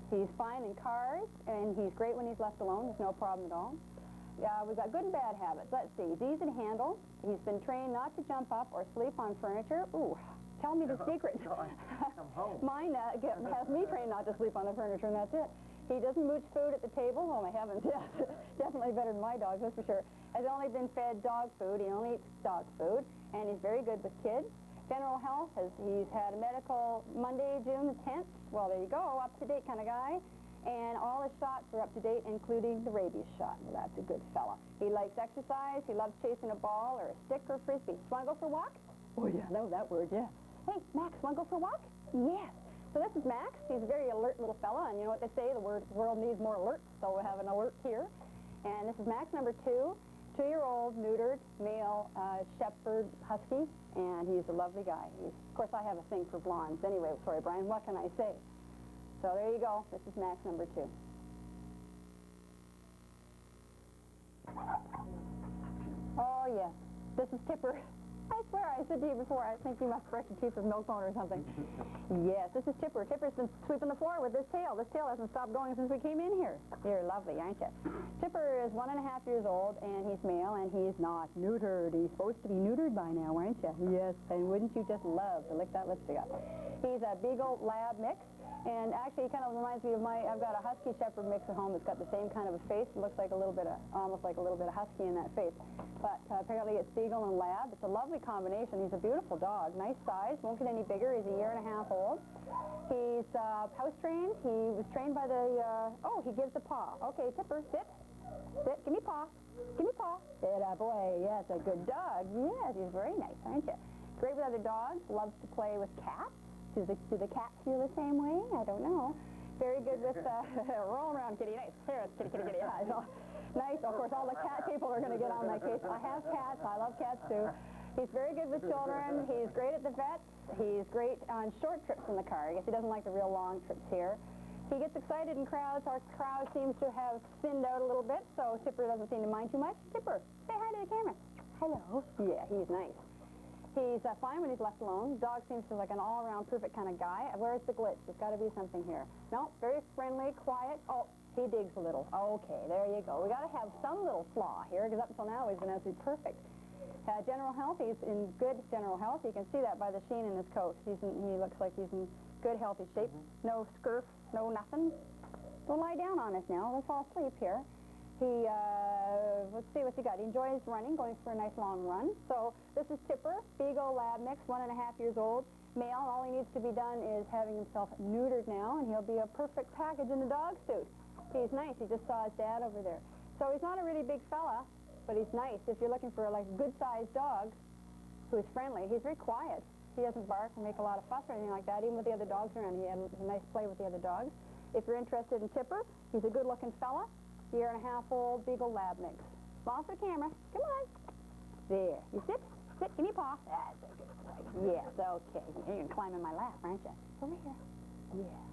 He's fine in cars, and he's great when he's left alone. There's no problem at all. We've got good and bad habits. Let's see. He's easy to handle. He's been trained not to jump up or sleep on furniture. Ooh, tell me the secret. Mine has me trained not to sleep on the furniture, and that's it. He doesn't mooch food at the table. Oh, my heavens, yes. Definitely better than my dogs, that's for sure. Has only been fed dog food. He only eats dog food, and he's very good with kids. General health, he's had a medical Monday, June the 10th. Well, there you go, up-to-date kind of guy. And all his shots are up to date, including the rabies shot. Well, that's a good fella. He likes exercise. He loves chasing a ball or a stick or a frisbee. Want to go for a walk? Oh, yeah, know that word, yeah. Hey, Max, want to go for a walk? Yes. So this is Max. He's a very alert little fella, and you know what they say, the world needs more alerts, so we have an alert here. And this is Max number 2, 2-year-old, neutered, male shepherd husky, and he's a lovely guy. Of course, I have a thing for blondes. Anyway, sorry, Brian, what can I say? So there you go. This is Max number 2. Oh, yes. This is Tipper. I swear, I said to you before, I think you must brush your teeth with milk bone or something. Yes, this is Tipper. Tipper's been sweeping the floor with this tail. This tail hasn't stopped going since we came in here. You're lovely, aren't you? Tipper is 1.5 years old, and he's male, and he's not neutered. He's supposed to be neutered by now, aren't you? Yes, and wouldn't you just love to lick that lipstick up? He's a Beagle Lab mix. And actually, he kind of reminds me of I've got a Husky Shepherd mix at home that's got the same kind of a face. It looks like almost like a little bit of Husky in that face. But apparently it's Beagle and Lab. It's a lovely combination. He's a beautiful dog. Nice size. Won't get any bigger. He's 1.5 years old. He's house trained. He was trained by he gives a paw. Okay, Tipper, sit. Sit. Give me paw. Give me paw. Good boy. Yes, a good dog. Yes, he's very nice, aren't you? Great with other dogs. Loves to play with cats. Do the cats feel the same way? I don't know. Very good with rolling around, kitty. Nice. Here, kitty, kitty, kitty. Yeah, nice. Of course, all the cat people are going to get on my case. I have cats. I love cats, too. He's very good with children. He's great at the vets. He's great on short trips in the car. I guess he doesn't like the real long trips here. He gets excited in crowds. Our crowd seems to have thinned out a little bit, so Tipper doesn't seem to mind too much. Tipper, say hi to the camera. Hello. Yeah, he's nice. He's fine when he's left alone. The dog seems to be like an all-around perfect kind of guy. Where's the glitch? There's got to be something here. No, very friendly, quiet. Oh, he digs a little. Okay, there you go. We got to have some little flaw here, because up until now he's been absolutely perfect. General health, he's in good general health. You can see that by the sheen in his coat. He looks like he's in good, healthy shape. No scurf, no nothing. Don't lie down on us now. Let's all sleep here. Let's see what's he got. He enjoys running, going for a nice long run. So this is Tipper, Beagle Lab mix, 1.5 years old, male. All he needs to be done is having himself neutered now, and he'll be a perfect package in the dog suit. He's nice. He just saw his dad over there. So he's not a really big fella, but he's nice. If you're looking for a good-sized dog who's friendly, he's very quiet. He doesn't bark or make a lot of fuss or anything like that, even with the other dogs around. He has a nice play with the other dogs. If you're interested in Tipper, he's a good-looking fella. 1.5 years old Beagle Lab mix. Smile for the camera. Come on. There. You sit. Sit. Give me a paw. That's a good boy. Yes, okay. You're going to climb in my lap, aren't you? Over here. Yeah.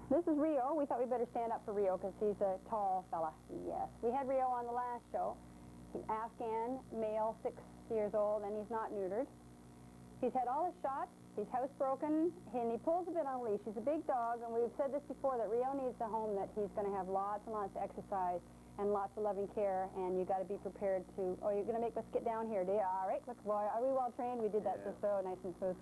This is Rio. We thought we'd better stand up for Rio because he's a tall fella. Yes. We had Rio on the last show. He's Afghan, male, 6 years old, and he's not neutered. He's had all his shots. He's housebroken, and he pulls a bit on a leash. He's a big dog, and we've said this before, that Rio needs a home that he's going to have lots and lots of exercise and lots of loving care, and you got to be prepared to, oh, you're going to make us get down here, do you? All right, look, boy, are we well trained? We did that just so nice and smooth.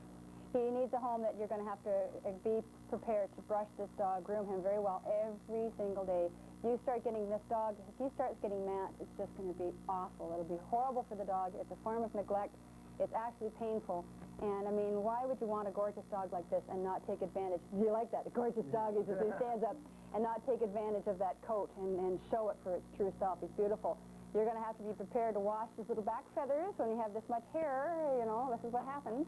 He needs a home that you're going to have to be prepared to brush this dog, groom him very well every single day. You start getting this dog, if he starts getting mats, it's just going to be awful. It'll be horrible for the dog. It's a form of neglect. It's actually painful. And, I mean, why would you want a gorgeous dog like this and not take advantage? Do you like that? A gorgeous dog who stands up and not take advantage of that coat and show it for its true self. He's beautiful. You're going to have to be prepared to wash his little back feathers when you have this much hair. You know, this is what happens.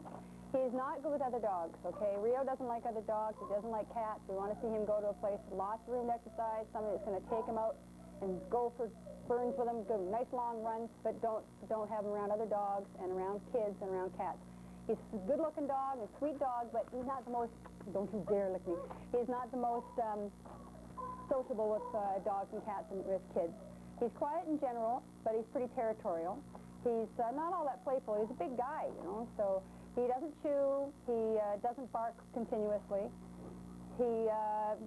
He's not good with other dogs, okay? Rio doesn't like other dogs. He doesn't like cats. We want to see him go to a place with lots of room to exercise, somebody that's going to take him out and go for burns with them, go nice long runs, but don't have him around other dogs and around kids and around cats. He's a good-looking dog, a sweet dog, but he's not the most, don't you dare lick me, he's not the most sociable with dogs and cats and with kids. He's quiet in general, but he's pretty territorial. He's not all that playful. He's a big guy, you know, so he doesn't chew, he doesn't bark continuously. He,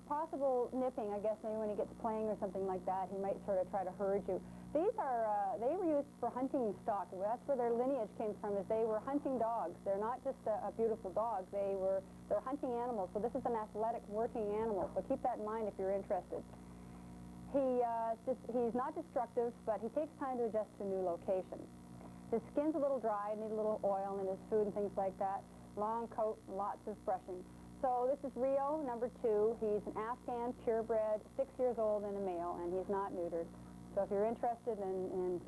possible nipping, I guess, maybe when he gets playing or something like that, he might sort of try to herd you. These are, they were used for hunting stock. That's where their lineage came from, is they were hunting dogs. They're not just a beautiful dog. They're hunting animals. So this is an athletic working animal. So keep that in mind if you're interested. He's not destructive, but he takes time to adjust to a new location. His skin's a little dry, needs a little oil in his food and things like that. Long coat, lots of brushing. So this is Rio, number 2. He's an Afghan, purebred, 6 years old and a male, and he's not neutered. So if you're interested in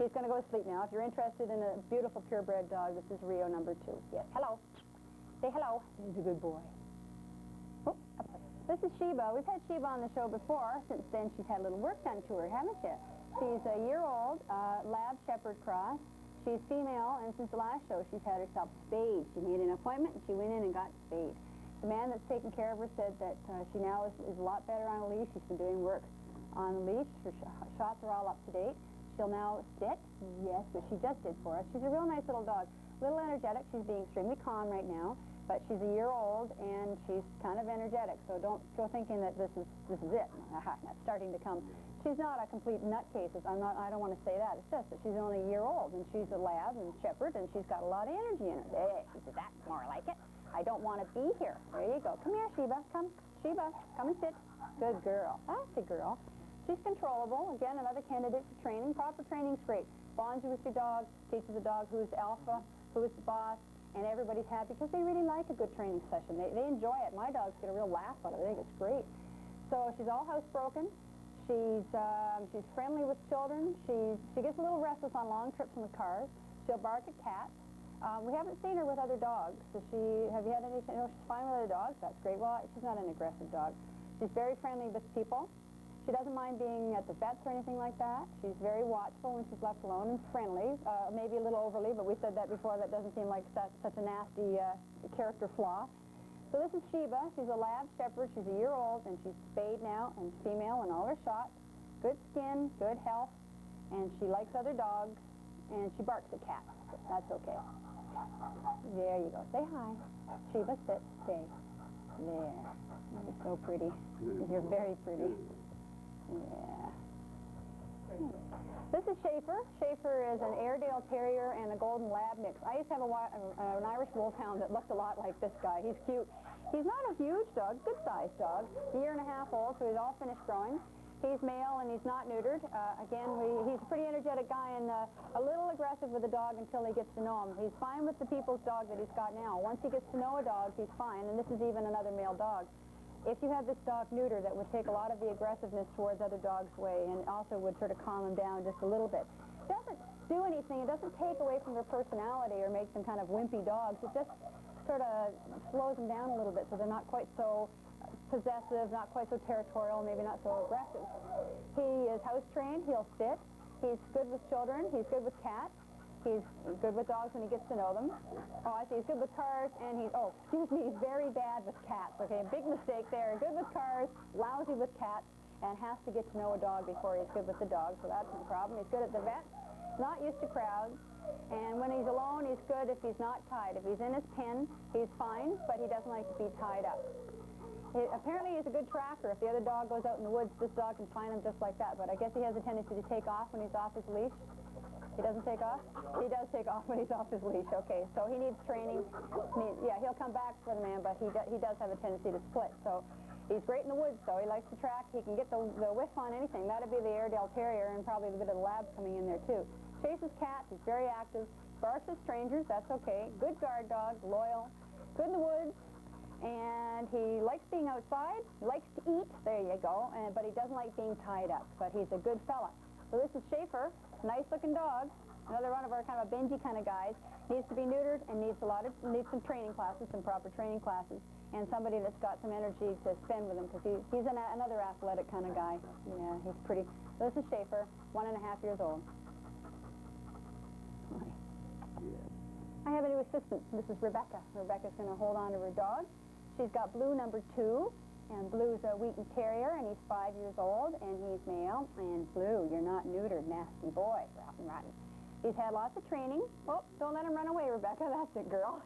he's going to go to sleep now. If you're interested in a beautiful purebred dog, this is Rio, number 2. Yes, hello. Say hello. He's a good boy. Oh, this is Sheba. We've had Sheba on the show before. Since then, she's had a little work done to her, haven't you? She's a year-old, lab shepherd cross. She's female, and since the last show, she's had herself spayed. She made an appointment, and she went in and got spayed. The man that's taking care of her said that she now is a lot better on a leash. She's been doing work on the leash. Her shots are all up to date. She'll now sit. Yes, but she just did for us. She's a real nice little dog. A little energetic. She's being extremely calm right now, but she's a year old, and she's kind of energetic. So don't go thinking that this is it. That's starting to come. She's not a complete nutcase. I don't want to say that. It's just that she's only a year old, and she's a lab and shepherd, and she's got a lot of energy in her. Hey, that's more like it. I don't want to be here. There you go. Come here, Sheba. Come, Sheba. Come and sit. Good girl. That's a girl. She's controllable. Again, another candidate for training. Proper training's great. Bonds you with your dog, teaches the dog who's alpha, who is the boss, and everybody's happy because they really like a good training session. They enjoy it. My dogs get a real laugh out of it. They think it's great. So she's all housebroken. She's friendly with children. She gets a little restless on long trips in the cars. She'll bark at cats. We haven't seen her with other dogs. So have you had any? No, she's fine with other dogs. That's great. Well, she's not an aggressive dog. She's very friendly with people. She doesn't mind being at the vets or anything like that. She's very watchful when she's left alone and friendly. Maybe a little overly, but we said that before. That doesn't seem like such a nasty character flaw. So this is Sheba. She's a lab shepherd. She's a year old, and she's spayed now and female in all her shots. Good skin, good health, and she likes other dogs, and she barks at cats. That's okay. There you go. Say hi. Sheba, sit. Stay. There. You're so pretty. You're very pretty. Yeah. This is Schaefer. Schaefer is an Airedale Terrier and a Golden Lab mix. I used to have an Irish Wolfhound that looked a lot like this guy. He's cute. He's not a huge dog, good-sized dog. A year and a half old, so he's all finished growing. He's male and he's not neutered. He's a pretty energetic guy and a little aggressive with the dog until he gets to know him. He's fine with the people's dog that he's got now. Once he gets to know a dog, he's fine, and this is even another male dog. If you had this dog neutered, that would take a lot of the aggressiveness towards other dogs' way and also would sort of calm them down just a little bit. It doesn't do anything. It doesn't take away from their personality or make them kind of wimpy dogs. It just sort of slows them down a little bit so they're not quite so possessive, not quite so territorial, maybe not so aggressive. He is house-trained. He'll sit. He's good with children. He's good with cats. He's good with dogs when he gets to know them. Oh, I see. He's good with cars, and he's very bad with cats. Okay, big mistake there. Good with cars, lousy with cats, and has to get to know a dog before he's good with the dog, so that's no problem. He's good at the vet, not used to crowds, and when he's alone, he's good if he's not tied. If he's in his pen, he's fine, but he doesn't like to be tied up. Apparently, he's a good tracker. If the other dog goes out in the woods, this dog can find him just like that, but I guess he has a tendency to take off when he's off his leash. He doesn't take off? He does take off when he's off his leash. Okay, so he needs training. Yeah, he'll come back for the man, but he does have a tendency to split. So he's great in the woods, though. He likes to track. He can get the whiff on anything. That'd be the Airedale Terrier and probably a bit of the Lab coming in there, too. Chases cats. He's very active. Barks at strangers. That's okay. Good guard dog. Loyal. Good in the woods. And he likes being outside. Likes to eat. There you go. But he doesn't like being tied up. But he's a good fella. So this is Schaefer. Nice-looking dog. Another one of our kind of a Benji kind of guys. Needs to be neutered and needs some training classes, some proper training classes, and somebody that's got some energy to spend with him, because he's another athletic kind of guy. Yeah, he's pretty. This is Schaefer, 1.5 years old. I have a new assistant. This is Rebecca. Rebecca's going to hold on to her dog. She's got Blue number 2, and Blue's a Wheaten Terrier, and he's 5 years old, and he's male. And Blue, you're not neutered, nasty boy, rotten. He's had lots of training. Oh, don't let him run away, Rebecca. That's it, girl.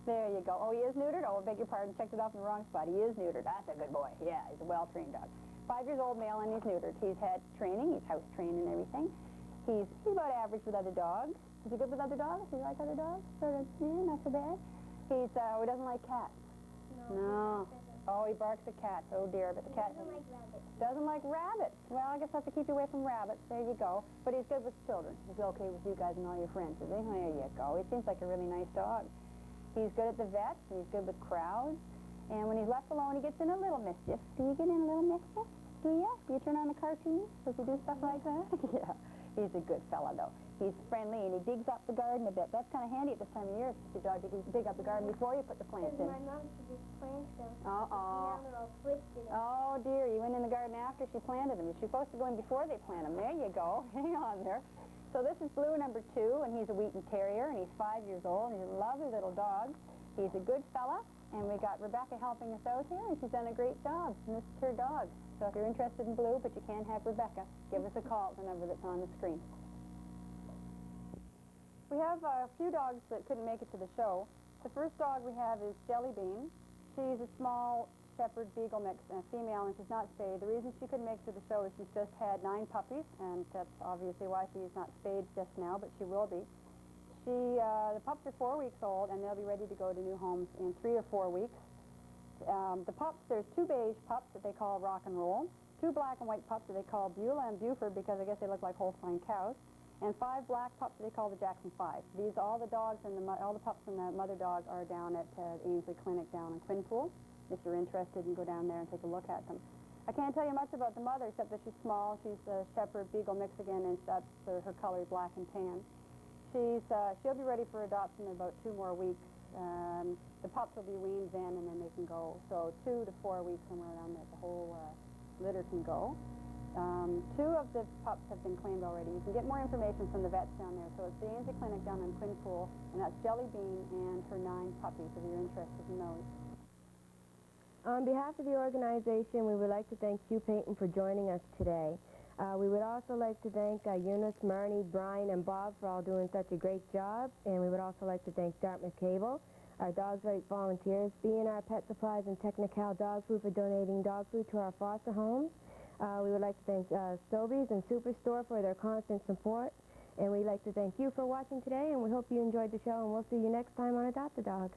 There you go. Oh, he is neutered? Oh, I beg your pardon. Checked it off in the wrong spot. He is neutered. That's a good boy. Yeah, he's a well-trained dog. 5 years old, male, and he's neutered. He's had training. He's house trained and everything. He's about average with other dogs. Is he good with other dogs? Does he like other dogs? Sort of, yeah, not so bad. He doesn't like cats. No. Oh, he barks at cats. Oh, dear, but the cat doesn't like rabbits. Well, I guess I have to keep you away from rabbits. There you go. But he's good with children. He's okay with you guys and all your friends, is he? There you go. He seems like a really nice dog. He's good at the vets, and he's good with crowds. And when he's left alone, he gets in a little mischief. Do you get in a little mischief? Do you? Do you turn on the cartoons? Does he do stuff like that? Yeah. He's a good fella, though. He's friendly, and he digs up the garden a bit. That's kind of handy at this time of year, if your dog dig up the garden before you put the plants in. My mom just planted them. Uh-oh. Now they're all twisted. Oh, dear, you went in the garden after she planted them. You're supposed to go in before they plant them. There you go. Hang on there. So this is Blue number 2, and he's a Wheaten Terrier, and he's 5 years old, and he's a lovely little dog. He's a good fella, and we got Rebecca helping us out here, and she's done a great job. And this is her dog. So if you're interested in Blue, but you can't have Rebecca, give us a call at the number that's on the screen. We have a few dogs that couldn't make it to the show. The first dog we have is Jelly Bean. She's a small Shepherd Beagle mix, a female, and she's not spayed. The reason she couldn't make it to the show is she's just had 9 puppies, and that's obviously why she's not spayed just now, but she will be. The pups are 4 weeks old, and they'll be ready to go to new homes in 3 or 4 weeks. The pups, there's 2 beige pups that they call Rock and Roll, 2 black and white pups that they call Beulah and Buford, because I guess they look like Holstein cows, and 5 black pups that they call the Jackson 5. These, all the dogs and all the pups and the mother dog are down at Ainsley Clinic down in Quinpool. If you're interested, you can go down there and take a look at them. I can't tell you much about the mother, except that she's small. She's a Shepherd Beagle mix again, and that's her color is black and tan. She'll be ready for adoption in about 2 more weeks. The pups will be weaned then, and then they can go. So 2 to 4 weeks, somewhere around there, the whole litter can go. 2 of the pups have been claimed already. You can get more information from the vets down there. So it's the Ainsley Clinic down in Quinpool, and that's Jelly Bean and her 9 puppies, if you're interested in those. On behalf of the organization, we would like to thank Hugh Payton for joining us today. We would also like to thank Eunice, Marnie, Brian, and Bob for all doing such a great job. And we would also like to thank Dartmouth Cable, our Dogs Right volunteers, B&R Pet Supplies, and Technical Dog Food for donating dog food to our foster homes. We would like to thank Sobeys and Superstore for their constant support. And we'd like to thank you for watching today, and we hope you enjoyed the show, and we'll see you next time on Adopt a Dog.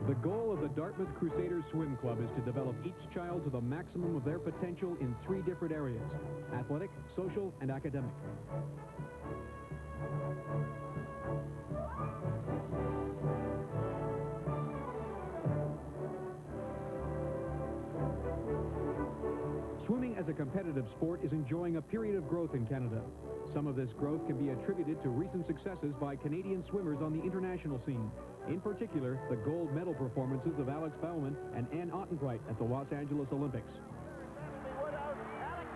The goal of the Dartmouth Crusaders Swim Club is to develop each child to the maximum of their potential in 3 different areas: athletic, social, and academic. Swimming as a competitive sport is enjoying a period of growth in Canada. Some of this growth can be attributed to recent successes by Canadian swimmers on the international scene. In particular, the gold medal performances of Alex Baumann and Ann Ottenbreit at the Los Angeles Olympics. Alex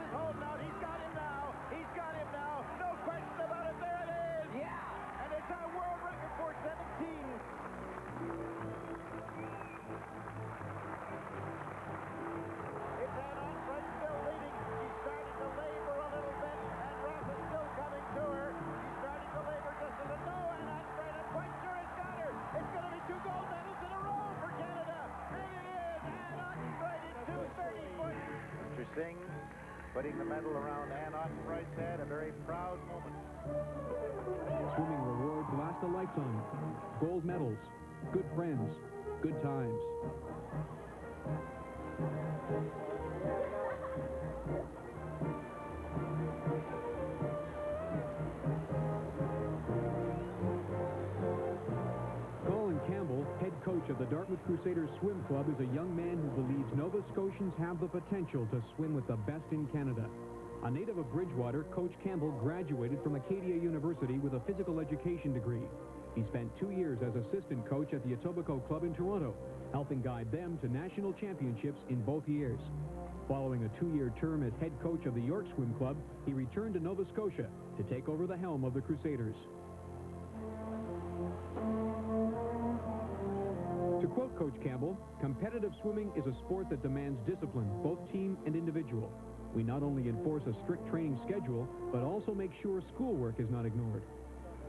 is holding out. He's got him now. He's got him. Singh putting the medal around Ann Ottenbright's head, a very proud moment. Swimming rewards last a lifetime. Gold medals, good friends, good times. Colin Campbell, head coach of the Dartmouth Crusaders Swim Club, is a young man who believes Nova Scotians have the potential to swim with the best in Canada. A native of Bridgewater, Coach Campbell graduated from Acadia University with a physical education degree. He spent 2 years as assistant coach at the Etobicoke Club in Toronto, helping guide them to national championships in both years. Following a 2-year term as head coach of the York Swim Club, he returned to Nova Scotia to take over the helm of the Crusaders. To quote Coach Campbell, competitive swimming is a sport that demands discipline, both team and individual. We not only enforce a strict training schedule, but also make sure schoolwork is not ignored.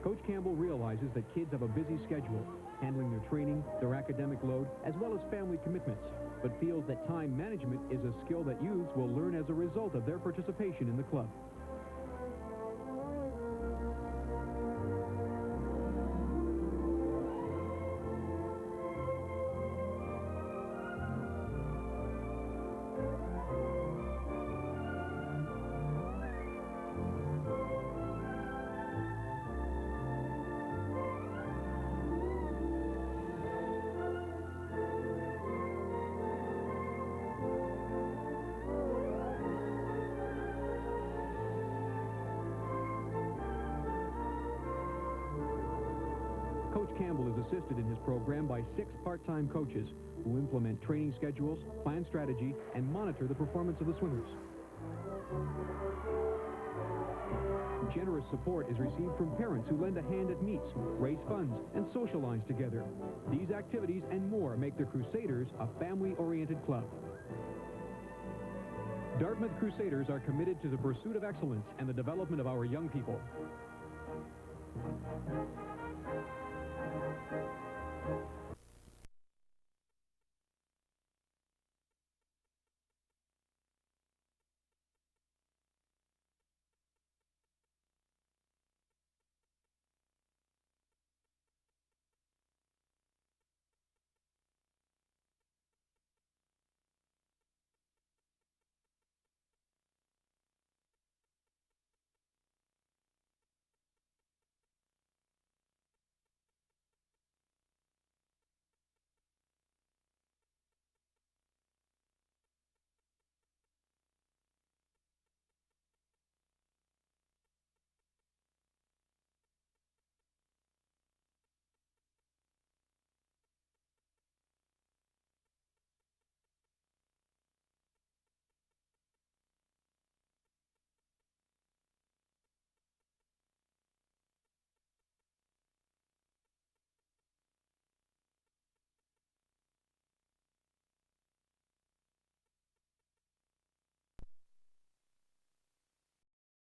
Coach Campbell realizes that kids have a busy schedule, handling their training, their academic load, as well as family commitments, but feels that time management is a skill that youths will learn as a result of their participation in the club. Coach Campbell is assisted in his program by 6 part-time coaches who implement training schedules, plan strategy, and monitor the performance of the swimmers. Generous support is received from parents who lend a hand at meets, raise funds, and socialize together. These activities and more make the Crusaders a family-oriented club. Dartmouth Crusaders are committed to the pursuit of excellence and the development of our young people.